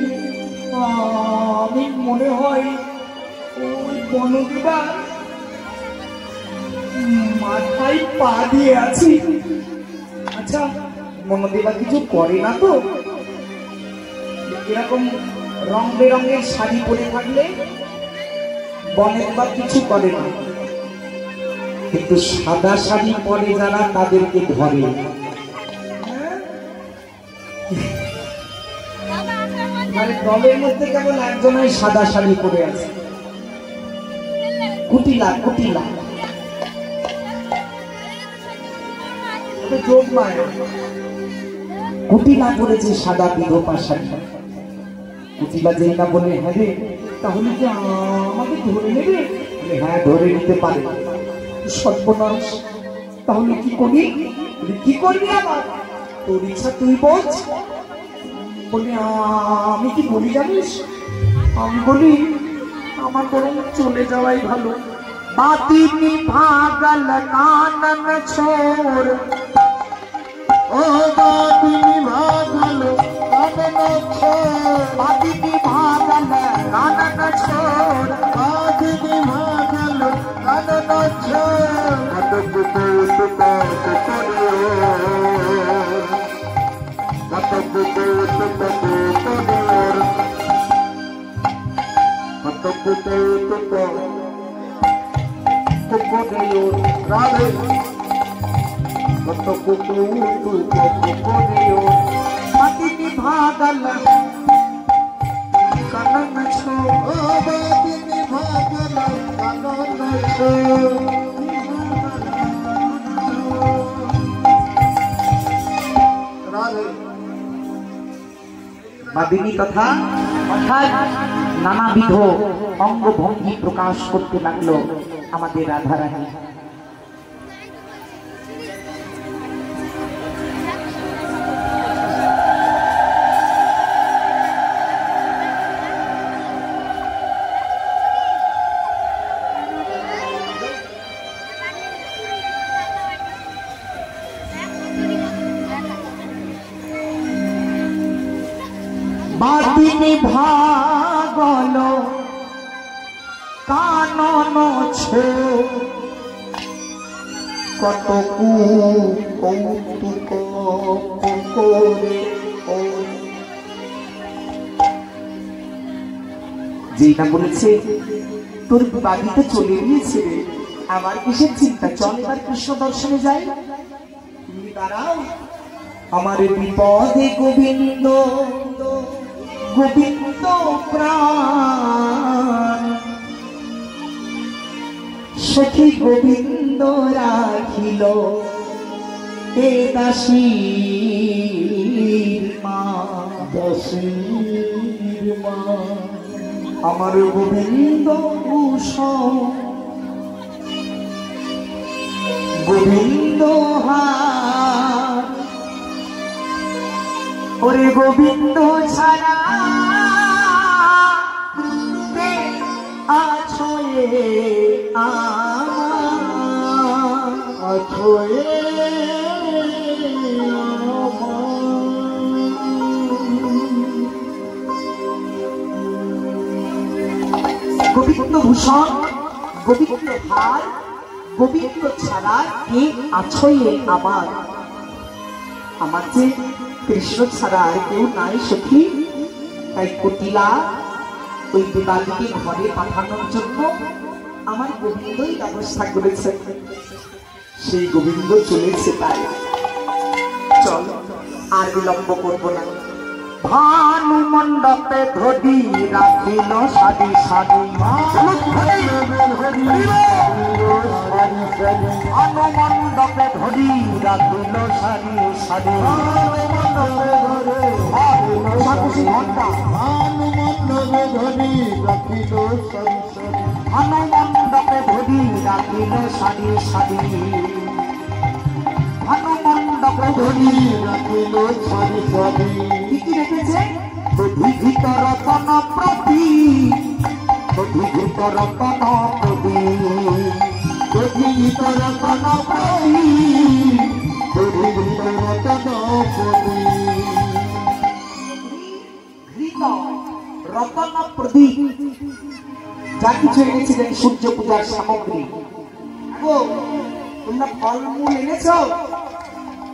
আমি মনে হয় ওই বনদেবা মাথায় পা দিয়ে আছি। আচ্ছা বনদেবা কিছু করে না তো? এরকম রং বেরঙের শাড়ি পরে থাকলে বনদেবা কিছু করে না, কিন্তু সাদা শাড়ি পরে যারা তাদেরকে ধরে। মানে দলের মধ্যে কেবল একজনই সাদা শাড়ি পরে আছে, কুটিলা কুটিলা কুটিলা পরেছে সাদা বিধবা শাড়ি। কুটিলা যেই না বলে হ্যাঁ রে তাহলে কি আমাকে ধরে নেবে? হ্যাঁ ধরে নিতে পারে। সর্বনাশ, তাহলে কি করি? কি করবি আবার? তোর ইচ্ছা তুই বোঝ। বলি আমি কি বলি জানিস? আমি বলি আমার বরং চলে যাওয়াই ভালো। বাতি ভাগল কানন ছোর, ও বাতি ভাগল কানন ছোর, বাতি ভাগল কানন ছোর, বাতি ভাগল কানন ছোর। রাধে বাতি ভাগল কানন ছোর, ও বাতি ভাগল কানন ছোর। রাধে বাদিনী তথা অর্থাৎ নানাবিধ অঙ্গভঙ্গি প্রকাশ করতে লাগলো আমাদের রাধারানী। বাদিনী ভাগল কানন ছোর, কত কৌতুক করে। যেই না বলেছে তোর বাড়িতে চলে গিয়েছে, আমার কিসের চিন্তা, চল এবার কৃষ্ণ দর্শনে যাই। তুমি দাঁড়াও, আমার বিপদে গোবিন্দ গোবিন্দ প্রাণ, সখী গোবিন্দ রাখিল এ দাসীর মা। দাসীর মা আমার গোবিন্দ ভূষণ গোবিন্দ হার, ওরে গোবিন্দ ছাড়া কে আছো আমার? আছো গোবিন্দ ভূষণ গোবিন্দ হার, গোবিন্দ ছাড়া কে আছো আমার? আমার যে কৃষ্ণ ছাড়া আর কেউ নাই সখী। তাই কুটিলা ওই দেবালিকে ঘরে পাঠানোর জন্য আমার গোবিন্দই ব্যবস্থা করেছে। সেই গোবিন্দ চলেছে, তাই চল আর বিলম্ব করবো না। ভানু মণ্ডপে ধরি রাখিল সারি সারি, ভানু মণ্ডপে ধরি রাখিল সারি সারি, ঘন্টা ভানু মণ্ডপে ধরি রাখিল সারি সারি, ভানু মণ্ডপে ধরি রাখিল সারি সারি, ভানু মণ্ডপে ধরি রাখিল সারি সারি। কি রেখেছে? অধিহিত রতন প্রদীপ, অধিহিত রতন প্রদীপ, অধিহিত রতন প্রদীপ, অধিহিত রতন প্রদীপ, ঘৃত রতন প্রদীপ, যা কিছু এনেছিলেন সূর্য পূজার সামগ্রী। তোমরা ফলমূল এনেছ?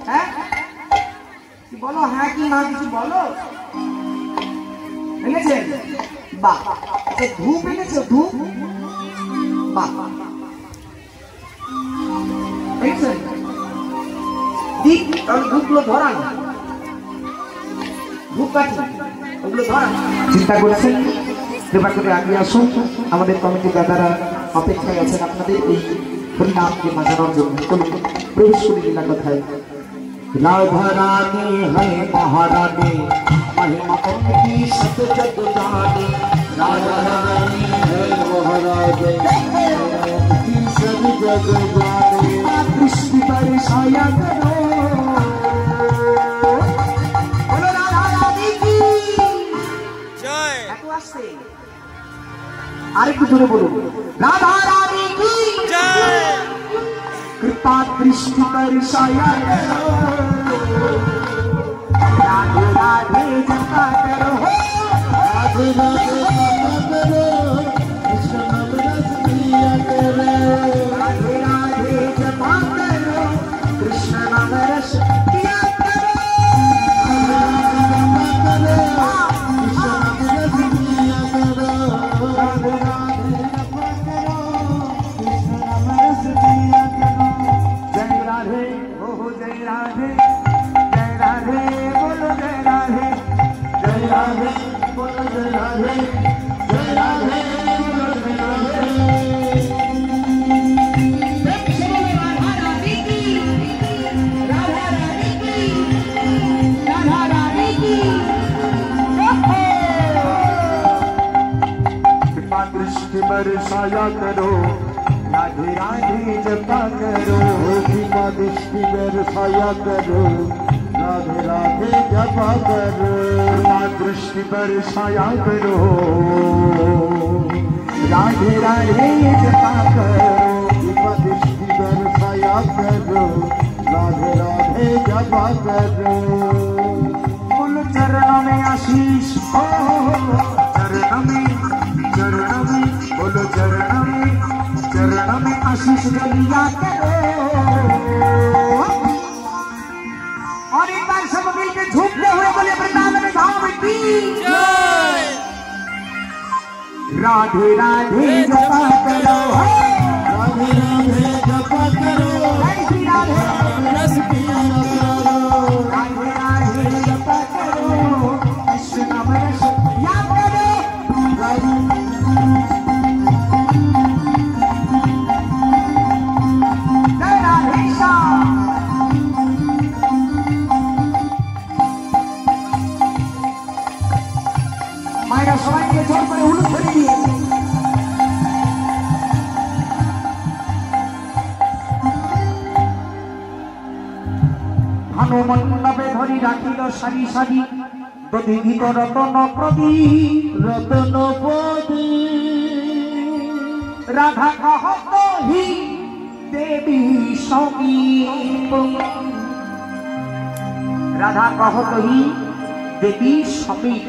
হ্যাঁ কি বলো, হ্যাঁ কি না কিছু বলো। এনেছেন? বাহ। আচ্ছা ধূপ এনেছো? ধূপ, বাহ। এনেছেন দীপ? তাহলে ধূপগুলো ধরান, ধূপ কাঠি ওগুলো ধরান। চিন্তা করেছেন? কৃপা করে আগে আসুন, আমাদের কমিটি দাদারা অপেক্ষায় আছেন আপনাদের এই হরিনামকে বাজানোর জন্য। প্রবেশ করে লীলা কথায়। राधा रानी है महारानी, महिमा उनकी सब जग जानी। राधा रानी है महारानी, उनकी सब जग जानी। दृष्टि बरसाया करो, बोलो राधा रानी की जय। এত আসছে, আরেকটু জোরে বলুন, রাধা রানী কি জয়। कृपा दृष्टि बरसाया करो, राधे राधे जपा करो, राधे राधे जपा करो, कृष्ण नाम रस पिया करो। राधे राधे जपा करो, कृष्ण नाम रस पिया करो। राधे राधे जपा करो, कृष्ण नाम रस पिया करो। राधे राधे जपा करो, कृष्ण नाम रस पिया करो। जय राधे, हो जय राधे, जय राधे बोलो जय राधे, जय राधे बोलो जय राधे, जय राधे बोलो जय राधे। राधा रानी की, राधा रानी की, राधा रानी की। कृपा दृष्टि बरसाया करो, राधे राधे जपा करो। कृपा दृष्टि बरसाया करो, राधे राधे जपा करो। कृपा दृष्टि बरसाया करो, राधे राधे जपा करो। कृपा दृष्टि बरसाया करो, राधे राधे जपा करो। बोल चरणों में आशीष हो, चरणों में बोलो चरणों में आशीष लिया करो। और एक बार सब मिलकर झूमते हुए बोले वृंदावन धाम की जय। राधे राधे जपा करो, राधे राधे जपा करो, जय श्री राधे रस पिया करो। राधे राधे जपा करो, कृष्ण नाम रस पिया करो। जय राधे श्याम। मायरा सबाई के जोर पर उलट धरे दिए। भानु मण्डपे धरी राखिल सारी सारी, प्रदीपित रतन प्रदीप, रतन प्रदीप। राधा कहत ही देवी समीप, राधा कहत ही देवी समीप।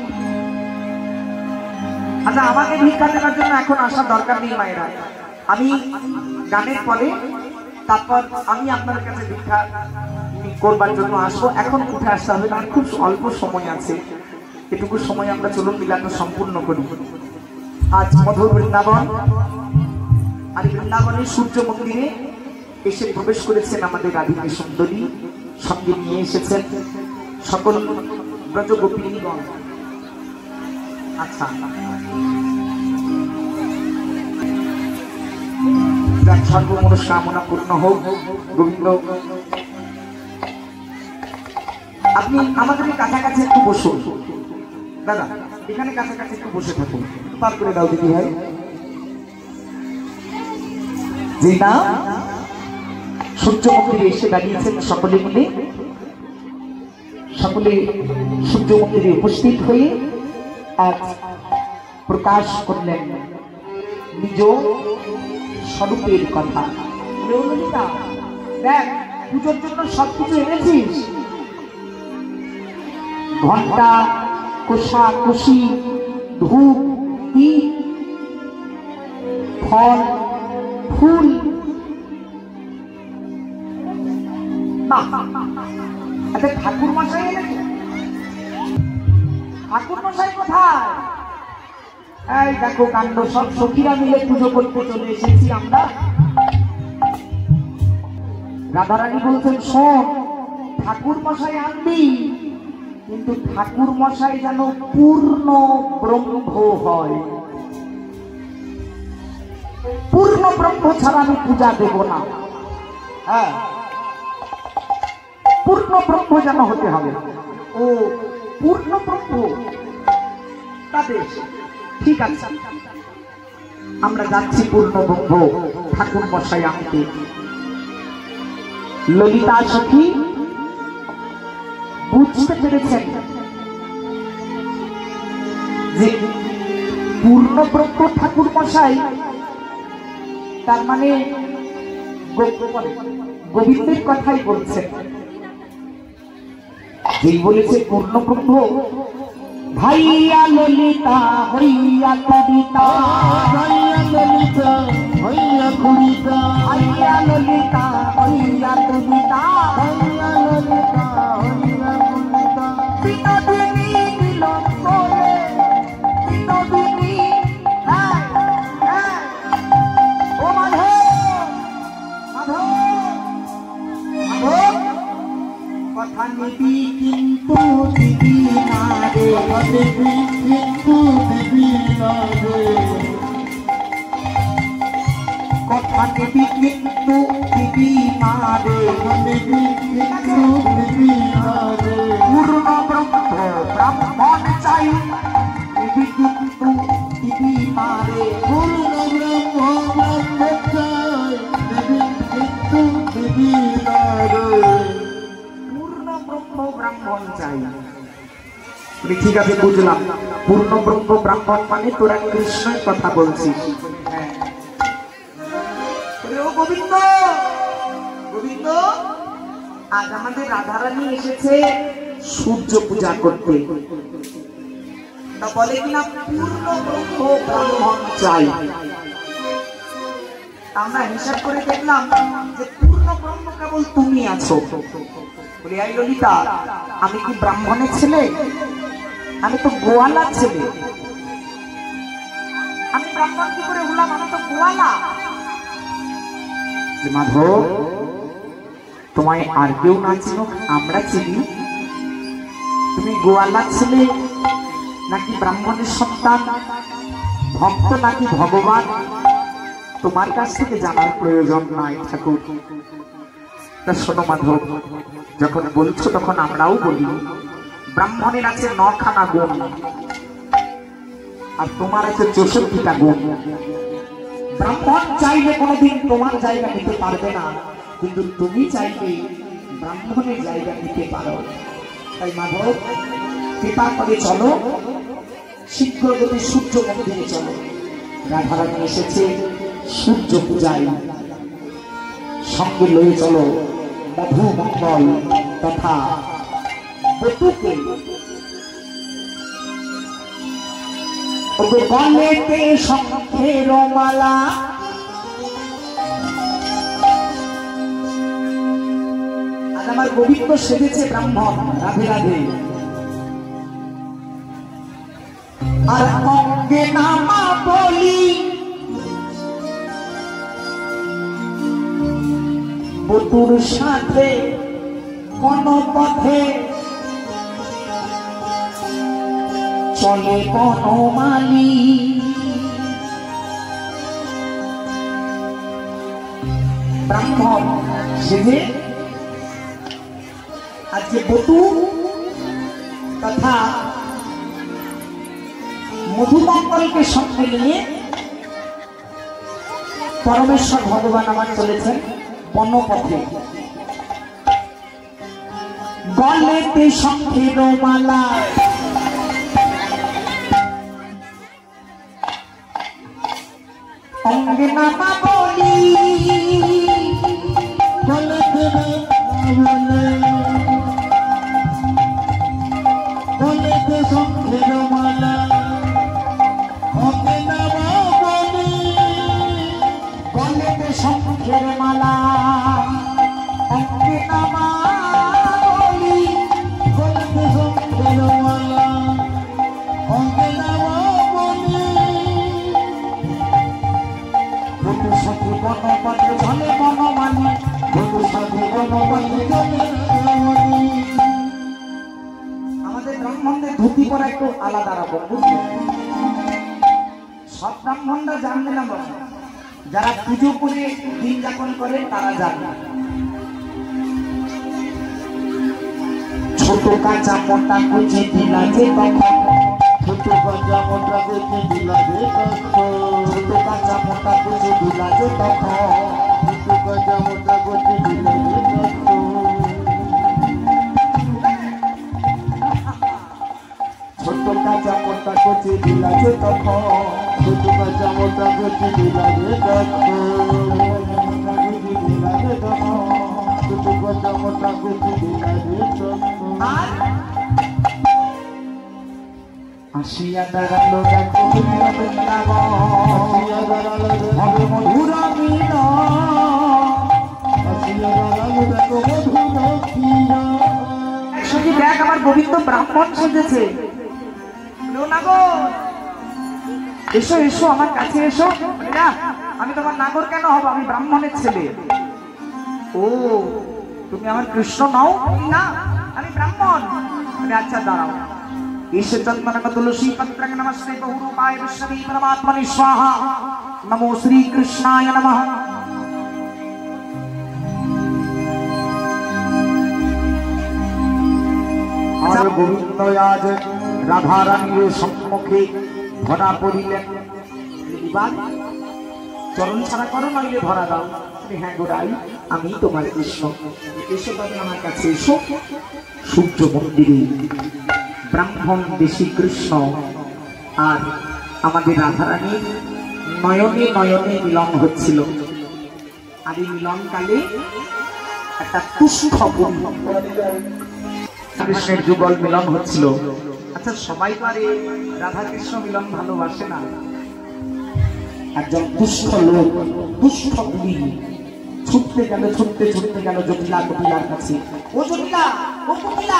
আচ্ছা আমাকে ভিক্ষা দেওয়ার জন্য এখন আসার দরকার নেই মায়েরা, আমি গানের পরে তারপর আমি আপনাদের কাছে ভিক্ষা করবার জন্য আসবো। এখন উঠে আসতে হবে, কারণ খুব অল্প সময় আছে। এটুকু সময় আমরা চলুন মিলানো সম্পূর্ণ করি। আজ মধুর বৃন্দাবন, আর বৃন্দাবনের সূর্য মন্দিরে এসে প্রবেশ করেছেন আমাদের রাধিকা সুন্দরী, সঙ্গে নিয়ে এসেছেন সকল ব্রজগোপিনীগণ। আচ্ছা, সর্বমনস্কামনা পূর্ণ হোক। গোবিন্দ, আপনি আমাদের কাছাকাছি একটু বসুন। দাদা, এখানে কাছাকাছি একটু বসে থাকুন, পার করে দাও দিদি ভাই। যে না সূর্য মন্দিরে এসে দাঁড়িয়েছেন সকলে মিলে, সকলে সূর্য মন্দিরে উপস্থিত হয়ে আজ প্রকাশ করলেন নিজ স্বরূপের কথা। দেখ, পুজোর জন্য সবকিছু এনেছিস, ঘন্টা, কোষা কুশি, ধূপ, দীপ, ফল, ফুল। আচ্ছা, ঠাকুর মশাই এনেছে? ঠাকুর মশাই কোথায়? এই দেখো কাণ্ড, সব সখীরা মিলে পুজো করতে চলে এসেছি আমরা। রাধারানী বলছেন, শোন, ঠাকুর মশাই আনবি, কিন্তু ঠাকুর মশাই যেন পূর্ণ ব্রহ্ম হয়। পূর্ণ ব্রহ্ম ছাড়া আমি পূজা দেব না। হ্যাঁ, পূর্ণ ব্রহ্ম যেন হতে হবে। ও পূর্ণ ব্রহ্ম, তাদের ঠিক আছে, আমরা যাচ্ছি পূর্ণ ব্রহ্ম ঠাকুর মশাই আনতে। ললিতা সখী বুঝতে পেরেছেন যে পূর্ণ ব্রহ্ম ঠাকুর মশাই, তার মানে গোবিন্দের কথাই বলছেন। যেই বলেছে পূর্ণ ব্রহ্ম, ভাইয়া ললিতা হইয়া কবিতা, ভাইয়া ললিতা হইয়া কবিতা, ভাইয়া ললিতা হইয়া কবিতা, ভাইয়া ললিতা হইয়া কবিতা। বিনোদিনী মিলন করে, বিনোদিনী, হ্যাঁ হ্যাঁ, ও মাধব, মাধব, মাধব, কথা নিবি কিন্তু দিবি না রে, কথা নিবি কিন্তু দিবি না রে, কথা নিবি কিন্তু দিবি না রে, কথা নিবি কিন্তু দিবি না রে। পূর্ণ ব্রহ্ম ব্রাহ্মণ চাই, দিবি কিন্তু দিবি না রে, পূর্ণ ব্রহ্ম ব্রাহ্মণ চাই, দিবি কিন্তু দিবি না রে। ব্রাহ্মণ চাই। ঠিক আছে, বুঝলাম, পূর্ণ ব্রহ্ম ব্রাহ্মণ মানে তোরা কৃষ্ণের কথা বলছিস। গোবিন্দ, গোবিন্দ, আজ আমাদের রাধারানী এসেছে সূর্য পূজা করতে, তা বলে কিনা পূর্ণ ব্রহ্ম ব্রাহ্মণ চাই। আমরা হিসাব করে দেখলাম যে পূর্ণ ব্রহ্ম কেবল তুমি আছো। বলি, আই ললিতা, আমি কি ব্রাহ্মণের ছেলে? আমি তো গোয়ালার ছেলে। আমি ব্রাহ্মণ কি করে হলাম? আমি তো গোয়ালা। মাধব, তোমায় আর কেউ না চিনুক, আমরা চিনি। তুমি গোয়ালার ছেলে নাকি ব্রাহ্মণের সন্তান, ভক্ত নাকি ভগবান, তোমার কাছ থেকে জানার প্রয়োজন নাই ঠাকুর। তা শোনো মাধব, যখন বলছো তখন আমরাও বলি, ব্রাহ্মণের আছে 9খানা গুণ, আর তোমার আছে 64টা গুণ। ব্রাহ্মণ চাইলে কোনোদিন তোমার জায়গা নিতে পারবে না, কিন্তু তুমি চাইলে ব্রাহ্মণের জায়গা নিতে পারো। তাই মাধব, কৃপা করে চলো, শীঘ্র গতি সূর্য মন্দিরে চলো। রাধারানী এসেছে সূর্য পূজায়, সঙ্গে লয়ে চলো মধু মঙ্গল তথা বটুকে। গলেতে শঙ্খের মালা, আজ আমার গোবিন্দ সেজেছে ব্রাহ্মণ। রাধে রাধে। আর অঙ্গে নামা বলি বটুর সাথে কোন পথে চলে বনমালী। ব্রাহ্মণ সেজে আজকে বটু তথা মধুমঙ্গলকে সঙ্গে নিয়ে পরমেশ্বর ভগবান আমার চলেছেন বনপথে। গলেতে শঙ্খের মালা অঙ্গে নামা বলি গলেতে শঙ্খের মালা অঙ্গে নামা বলি গলেতে শঙ্খের মালা অঙ্গে নামা বলি গলেতে শঙ্খের মালা অঙ্গে নামা বলি বটু সাথে বনপথে চলে বনমালী। বটু সাথে বনপথে চলে। আমাদের ব্রাহ্মণদের ধুতি পরা একটু আলাদা রকম, বুঝলেন? সব ব্রাহ্মণরা জানবে না, যারা পুজো করে দিন যাপন করে তারা জানবে। ছোট কাঁচা মোটা কুচি দিলা যে তখন, ছোট বাজা মোটা করতে দিলা যে ছোট কাঁচা মোটা কুচি দিলা যে তখন, ছোট বাজা মোটা করতে দিলা যে ছোট কাঁচা মোটা কুচি দিলা যে তখন, ছোট বাজা মোটা করতে দিলা যে ছোট বাজা মোটা করতে দিলা যে আর আসিয়া দাঁড়ালো দেখো বৃন্দাবন, আসিয়া দাঁড়ালো হবে মধুর মিলন। আসিয়া দাঁড়ালো দেখো মধুর মিলন। শুনি দেখ আমার গোবিন্দ ব্রাহ্মণ সেজেছে। এসো এসো আমার কাছে এসো। না, আমি তোমার নাগর কেন হব? আমি ব্রাহ্মণের ছেলে। ও, তুমি আমার কৃষ্ণ নাও? না, আমি ব্রাহ্মণ। আচ্ছা দাঁড়াও। এসে চন্দনক তুলসী পত্রং নমস্তে বহুরূপায় বিষ্ণবে পরমাত্মনে স্বাহা। নমো শ্রী কৃষ্ণায় নমঃ। আর গোবিন্দ আজ রাধারানীর সম্মুখে ধরা পড়িলেন। চরণ ছাড়া করো, নইলে ধরা দাও। হ্যাঁ গোরাই, আমি তোমার কৃষ্ণ। এসো তবে আমার কাছে এসো। সূর্য মন্দিরে ব্রাহ্মণ দেশী কৃষ্ণ আর আমাদের রাধারানীর নয়নে নয়নে মিলন হচ্ছিল। আর এই মিলনকালে একটা তুষ্ঠ কৃষ্ণের যুগল মিলন হচ্ছিল। আচ্ছা, সবাই তো আর রাধা কৃষ্ণ মিলন ভালোবাসে না। একজন দুষ্ট লোক, দুষ্ট বুড়ি ছুটতে গেল, ছুটতে ছুটতে গেল জটিলা কপিলার কাছে। ও জটিলা, ও কপিলা,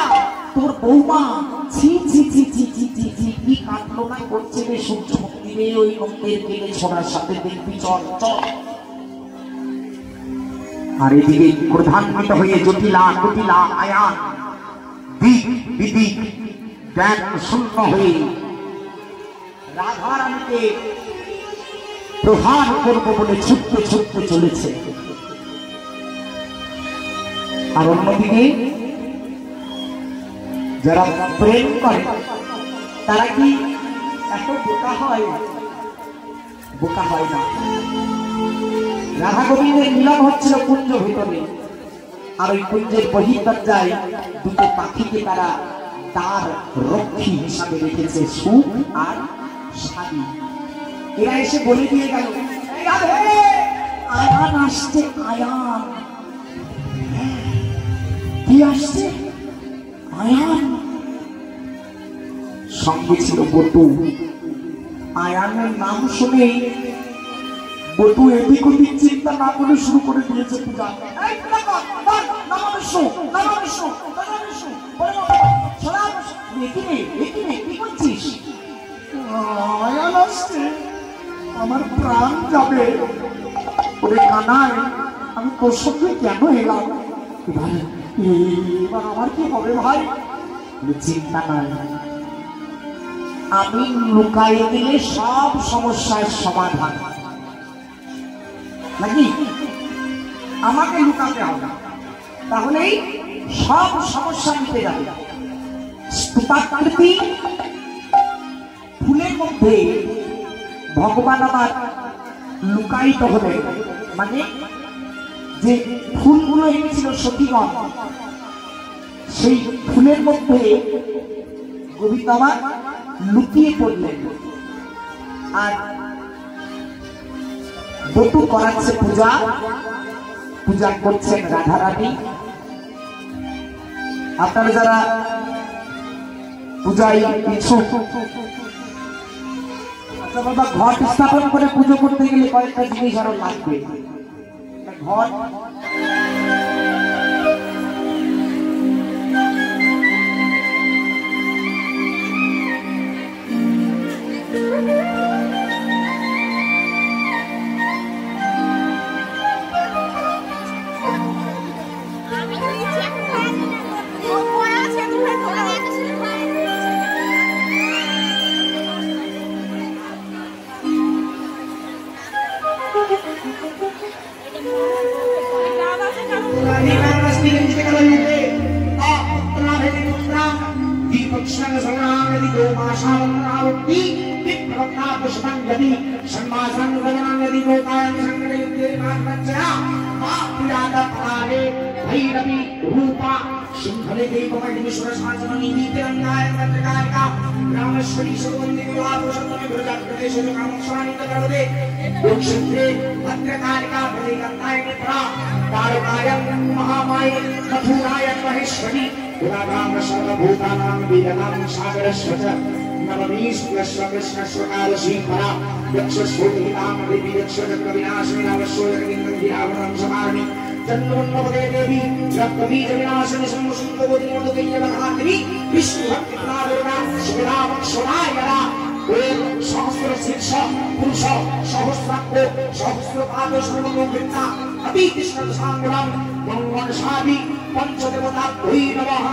তোর বৌমা ছি ছি ছি ছি ছি ছি ছি কি কাটলো না করছে রে সূর্য মন্দিরে ওই নন্দের গেলে ছোড়ার সাথে দেখবি, চল চল। আর এদিকে প্রধান্বিত হয়ে জটিলা কপিলা আয়ান দিক বিদিক জ্ঞান শূন্য হয়ে রাধারানীকে প্রহার করবো বলে ছুটতে ছুটতে চলেছে। আর অন্যদিকে যারা প্রেম করে তারা কি এত বোকা হয়? বোকা হয় না। রাধা গোবিন্দের মিলন হচ্ছিল কুঞ্জ ভিতরে, আর ওই কুঞ্জের বহির্দরজায় দুটো পাখিকে তারা তার রক্ষী হিসাবে রেখেছে, সুখ আর শাড়ি। এরা এসে বলে দিয়ে গেল, আয়ান আসছে, আয়ান। কি আসছে? আয়ান। সঙ্গে ছিল বটু। আয়ানের নাম শুনে বটু এদিক ওদিক চিন্তা না করে শুরু করে দিয়েছে পূজা। এই পূজা কর, কর, নমঃ বিষ্ণু, নমঃ বিষ্ণু, নমঃ বিষ্ণু, বলে বাবা, সদা এখানে কি করছিস? আয়ান আসছে, আমার প্রাণ যাবে। ওরে কানাই, আমি তোর সঙ্গে কেন এলাম? এবার আমার কি হবে ভাই? চিন্তা নাই, আমি লুকাইয়ে দিলে সব সমস্যার সমাধান নাকি? আমাকে লুকাতে হবে, তাহলেই সব সমস্যা মিটে যাবে। স্তূপাকৃতি ফুলের মধ্যে ভগবান আমার লুকায়িত হলেন, মানে যে ফুলগুলো এনেছিল সতীগণ, সেই ফুলের মধ্যে গোবিন্দ আমার লুকিয়ে পড়লেন। আর বটু করাচ্ছে পূজা, পূজা করছেন রাধারানী। আপনারা যারা পূজায় ইচ্ছুক, আচ্ছা বাবা, ঘট স্থাপন করে পুজো করতে গেলে কয়েকটা জিনিস আরো লাগবে। ঘট पंचदेवता नमः।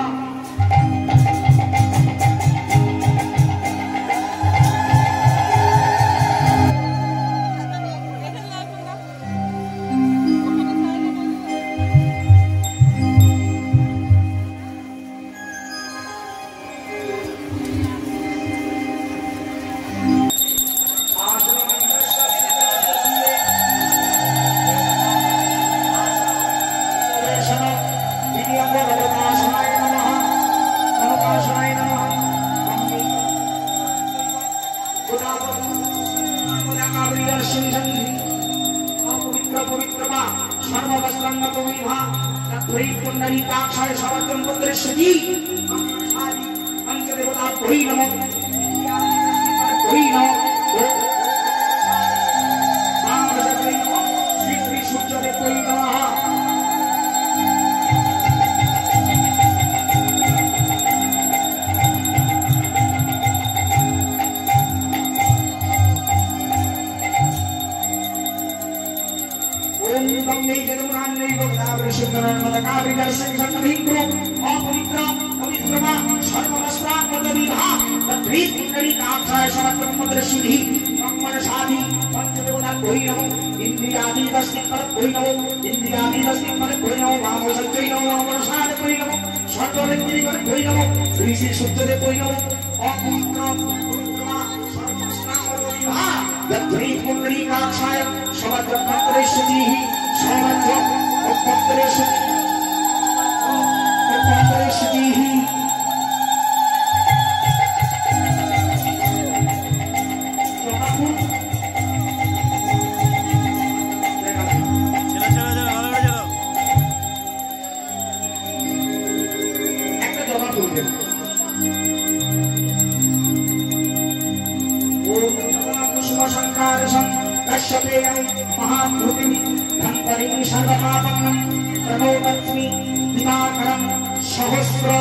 कश्यपेयं महाभूतिं धन्वरिं सर्वपापं प्रणोदस्मि दिवाकरं सहस्र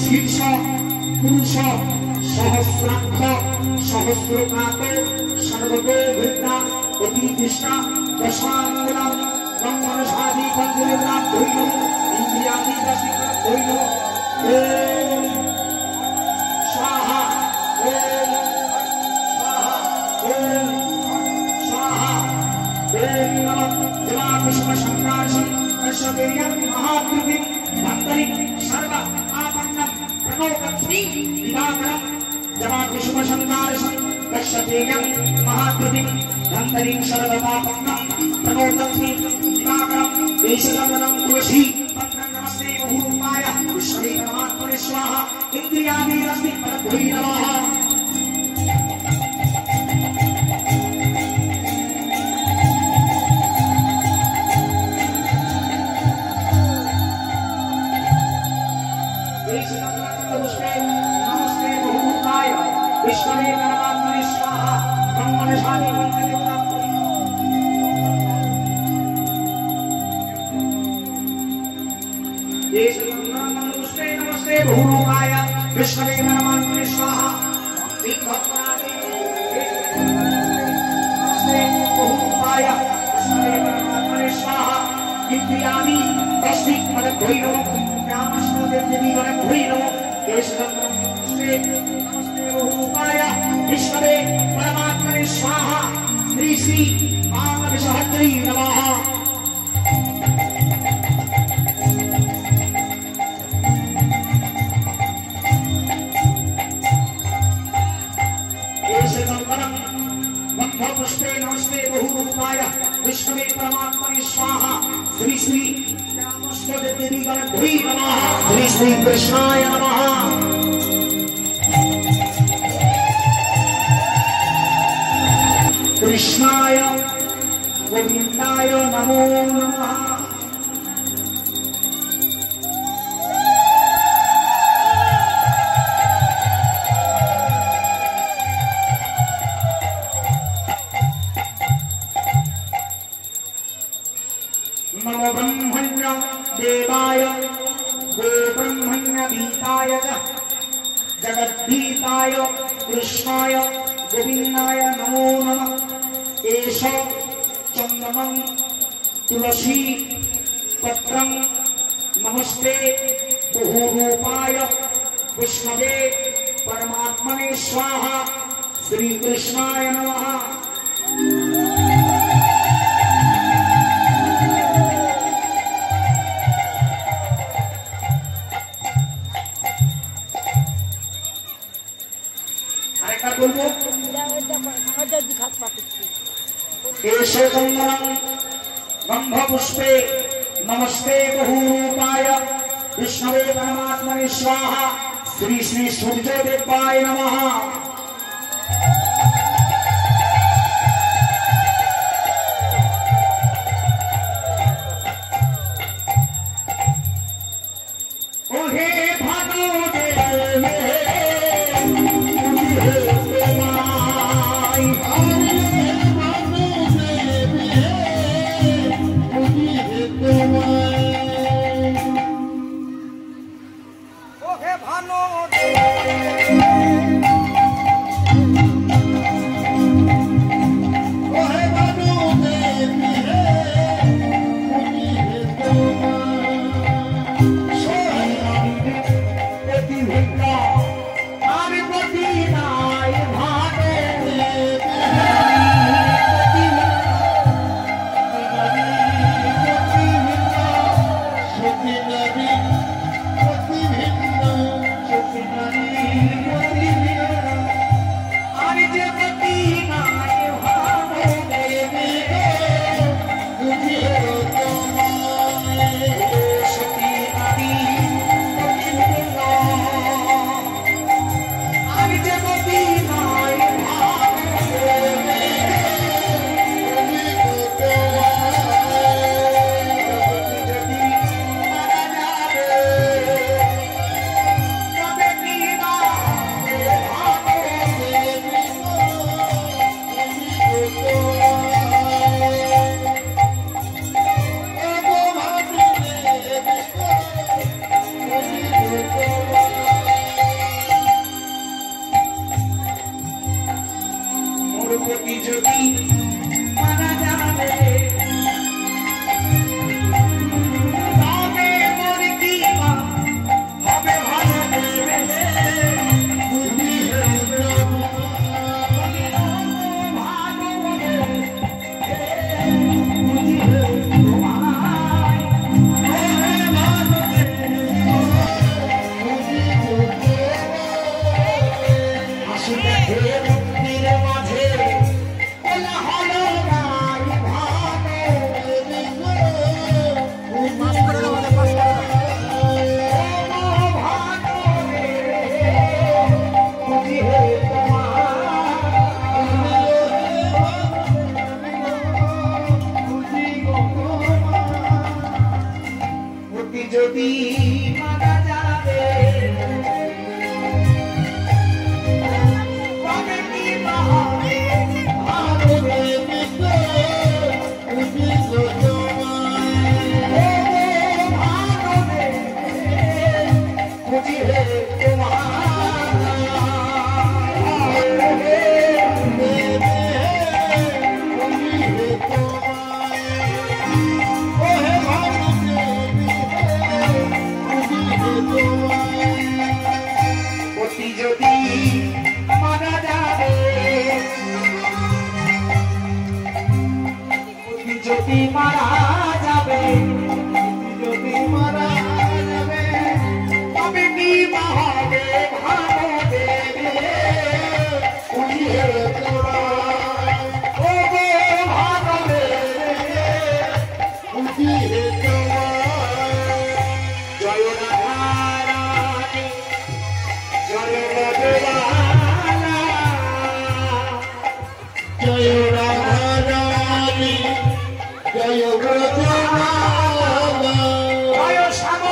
शीर्ष पुरुष सहस्राक्ष सहस्रकाक सर्वतो वृत्ता अतिकृष्णा दशाङ्गुलं ब्रह्मणसादि पञ्चलिता धैर्यं इन्द्रियादि दशिका धैर्यं ओम स्वाहा ओम स्वाहा ओम स्वाहा ओम नमः जलाभिषमशङ्काशं कश्यपेयं महाकृतिं भक्तरिं सर्व आपन्नं प्रणोदस्मि दिवाकरं जलाभिषमशङ्काशं कश्यपेयं महाकृतिं भक्तरिं सर्वपापन्नं प्रणोदस्मि दिवाकरं देशगमनं तुलसी नमस्ते बहुरूपाय विष्णवे परमात्मने स्वाहा इंद्रियाभिरस्मि परभुवि नमः नमस्ते बहुरूपाय विष्णवे परमात्मने स्वाहा ब्रह्मणे शान्ति नमस्ते बहुरूपाय विष्णवे परमात्मने स्वाहा नमस्ते बहुरूपाय विष्णवे परमात्मने स्वाहा इंद्रियाणि तस्मै परभैरव रामस्मदेवी परभैरव नमस्ते बहुरूपाय विष्णवे परमात्मने स्वाहा श्री श्री पावनसहस्री नमः पुष्पे नमस्ते बहुरूपाय विष्णवे परमात्मने स्वाहा श्री श्री रामस्वदेवी गणपति नमः श्री श्री कृष्णाय नमः कृष्णाय गोविंदाय नमो नमः नमो ब्रह्मण्य देवाय गो ब्रह्मण्य गीताय जगद्गीताय कृष्णाय गोविंदाय नमो नमः एष चंदनं तुलसी पत्रं नमस्ते बहुरूपाय विष्णवे परमात्मने स्वाहा श्री कृष्णाय नमः ब्रह्मपुष्पे नमस्ते बहुरूपाय विष्णवे परमात्मने स्वाहा श्री श्री सूर्यदेवाय नमः যদি মারা যাবে তবে কি মহাবে ভাবে যদি মারা যাবে যদি মারা যাবে যদি মারা যাবে তবে কি মহাবে ভাবে উড়িয়ে তোরা ও গো ভাবে উড়িয়ে তোরা জয় রাধারানী জয় রাধারানী জয় রাধারানী জয় রাধারানী জয় শ্যাম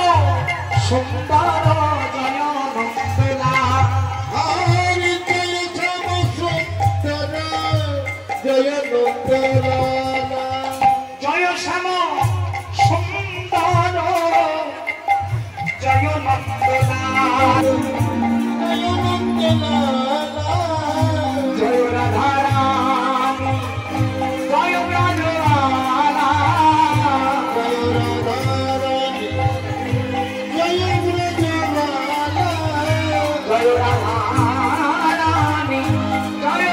সুন্দর জয় নন্দলা হরি জয় শ্যাম সুন্দর জয় নন্দলা জয় শ্যাম সুন্দর জয় নন্দলা জয় রাধারানী জয় রাধারানী জয় রাধারানী জয়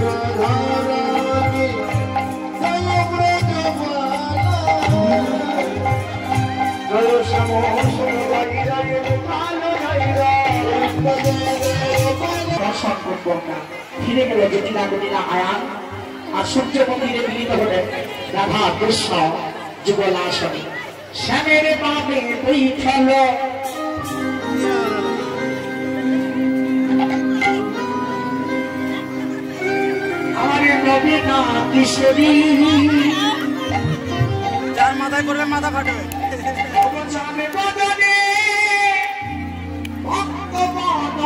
রাধারানী জয় শ্যাম ফিরে গেল জটিলা জটিলা আয়ান আর সূর্য মন্দিরে মিলিত হলেন রাধা কৃষ্ণ যুগল আসনে শ্যামের পাবে বৈঠল আমার নবীনা কিশোরী যার মাথায় করবে মাথা ফাটবে অবসানে বদনে ভক্তপদ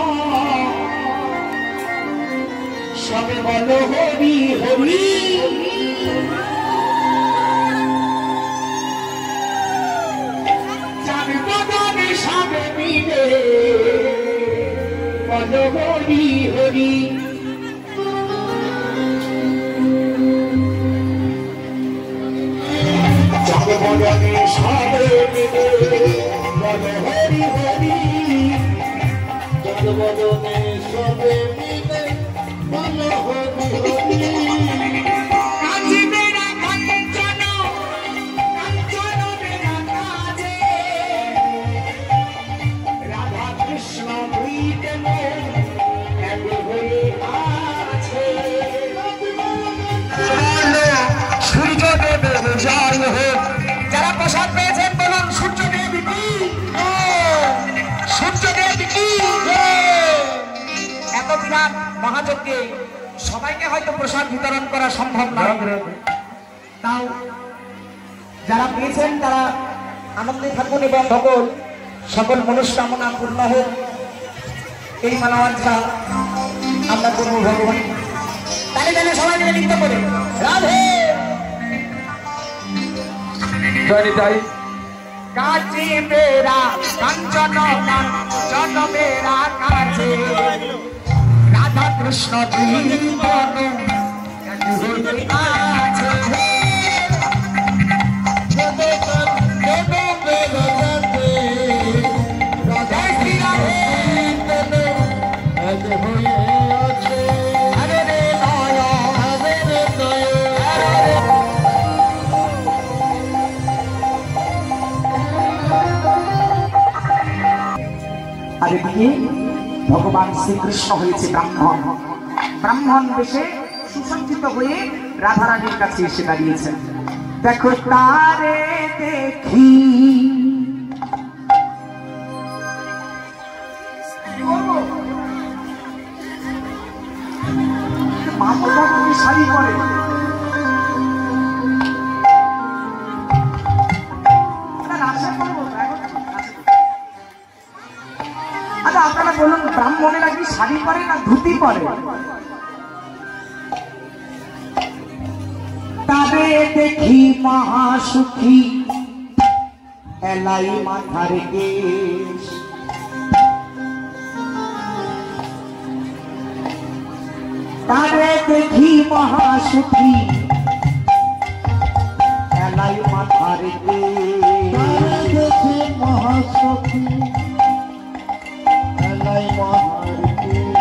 সবে বলো হরি হরি যার বদনে সবে মিলে বলো হরি হরি যার বদনে সবে মিলে বলো হরি হরি যার বদনে সবে মিলে বলো হরি হরি কাছে বেড়া কাঞ্চন কাঞ্চন বেড়া কাছে রাধা কৃষ্ণ দুইতে এক হয়ে আছে সূর্যদেবের জয় হোক যারা প্রসাদ পেয়েছেন বলুন সূর্যদেব কি সূর্যদেব কি এত বিরাট মহাযজ্ঞে সবাইকে হয়তো প্রসাদ বিতরণ করা সম্ভব নয়, তাও যারা পেয়েছেন তারা আনন্দে থাকুন এবং সকল মনস্কামনা পূর্ণ হোক এই মানবাঞ্ছা আমরা করব ভগবান। তাহলে তাহলে সবাই মিলে নৃত্য করে রাধে তাই কাছে মেরা কাঞ্চন কাঞ্চন মেরা কাছে রাধা কৃষ্ণ জীবন আছে আর এদিকে ভগবান শ্রীকৃষ্ণ হয়েছে ব্রাহ্মণ, ব্রাহ্মণ বেশে সুসজ্জিত হয়ে রাধারানীর কাছে এসে দাঁড়িয়েছেন। দেখো তারে দেখি শাড়ি পরে আচ্ছা আপনারা বলুন, ব্রাহ্মণেরা কি শাড়ি পরে না ধুতি পরে? তারে দেখি মহাসুখী এলাই মাথার কেশ, তারে দেখি মহাসুখী এলাই মাথার কেশ, দেখি মহাসখী এলাই মাথার কেশ,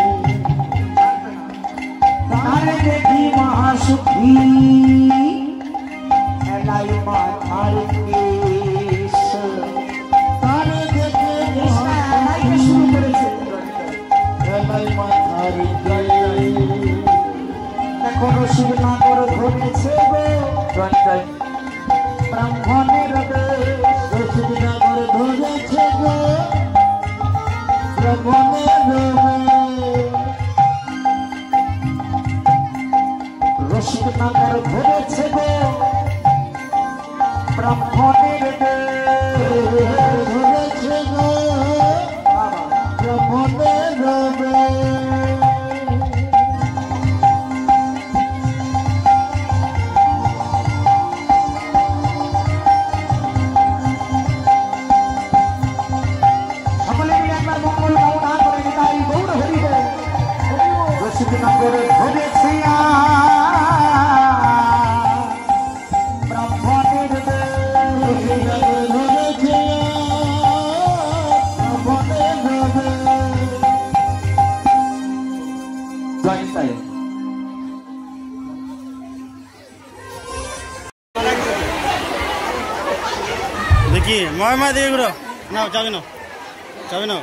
তারে দেখি মহাসুখী এলাই মাথার কেশ। তারে দেখে এলাইকে শুরু করেছে। এলাই মাথার কেশ। এখন শিবনগর ধরেছে গো ব্রাহ্মণের দেশ। রসিকনগর ধরেছে গো ব্রাহ্মণের দেশ। রসিকনগর ধরেছে গো ব্রাহ্মণের দেশ। ধরেছে গো ব্রাহ্মণের দেশ। সকলে মিলে একবার মঙ্গল কামনা করে নিতাই গৌর হরি বল। রসিকনগর ধরেছে ব্রাহ্মণের দেশ। দেখি ময় দিয়ে ঘুরো নাও, চাবি নাও।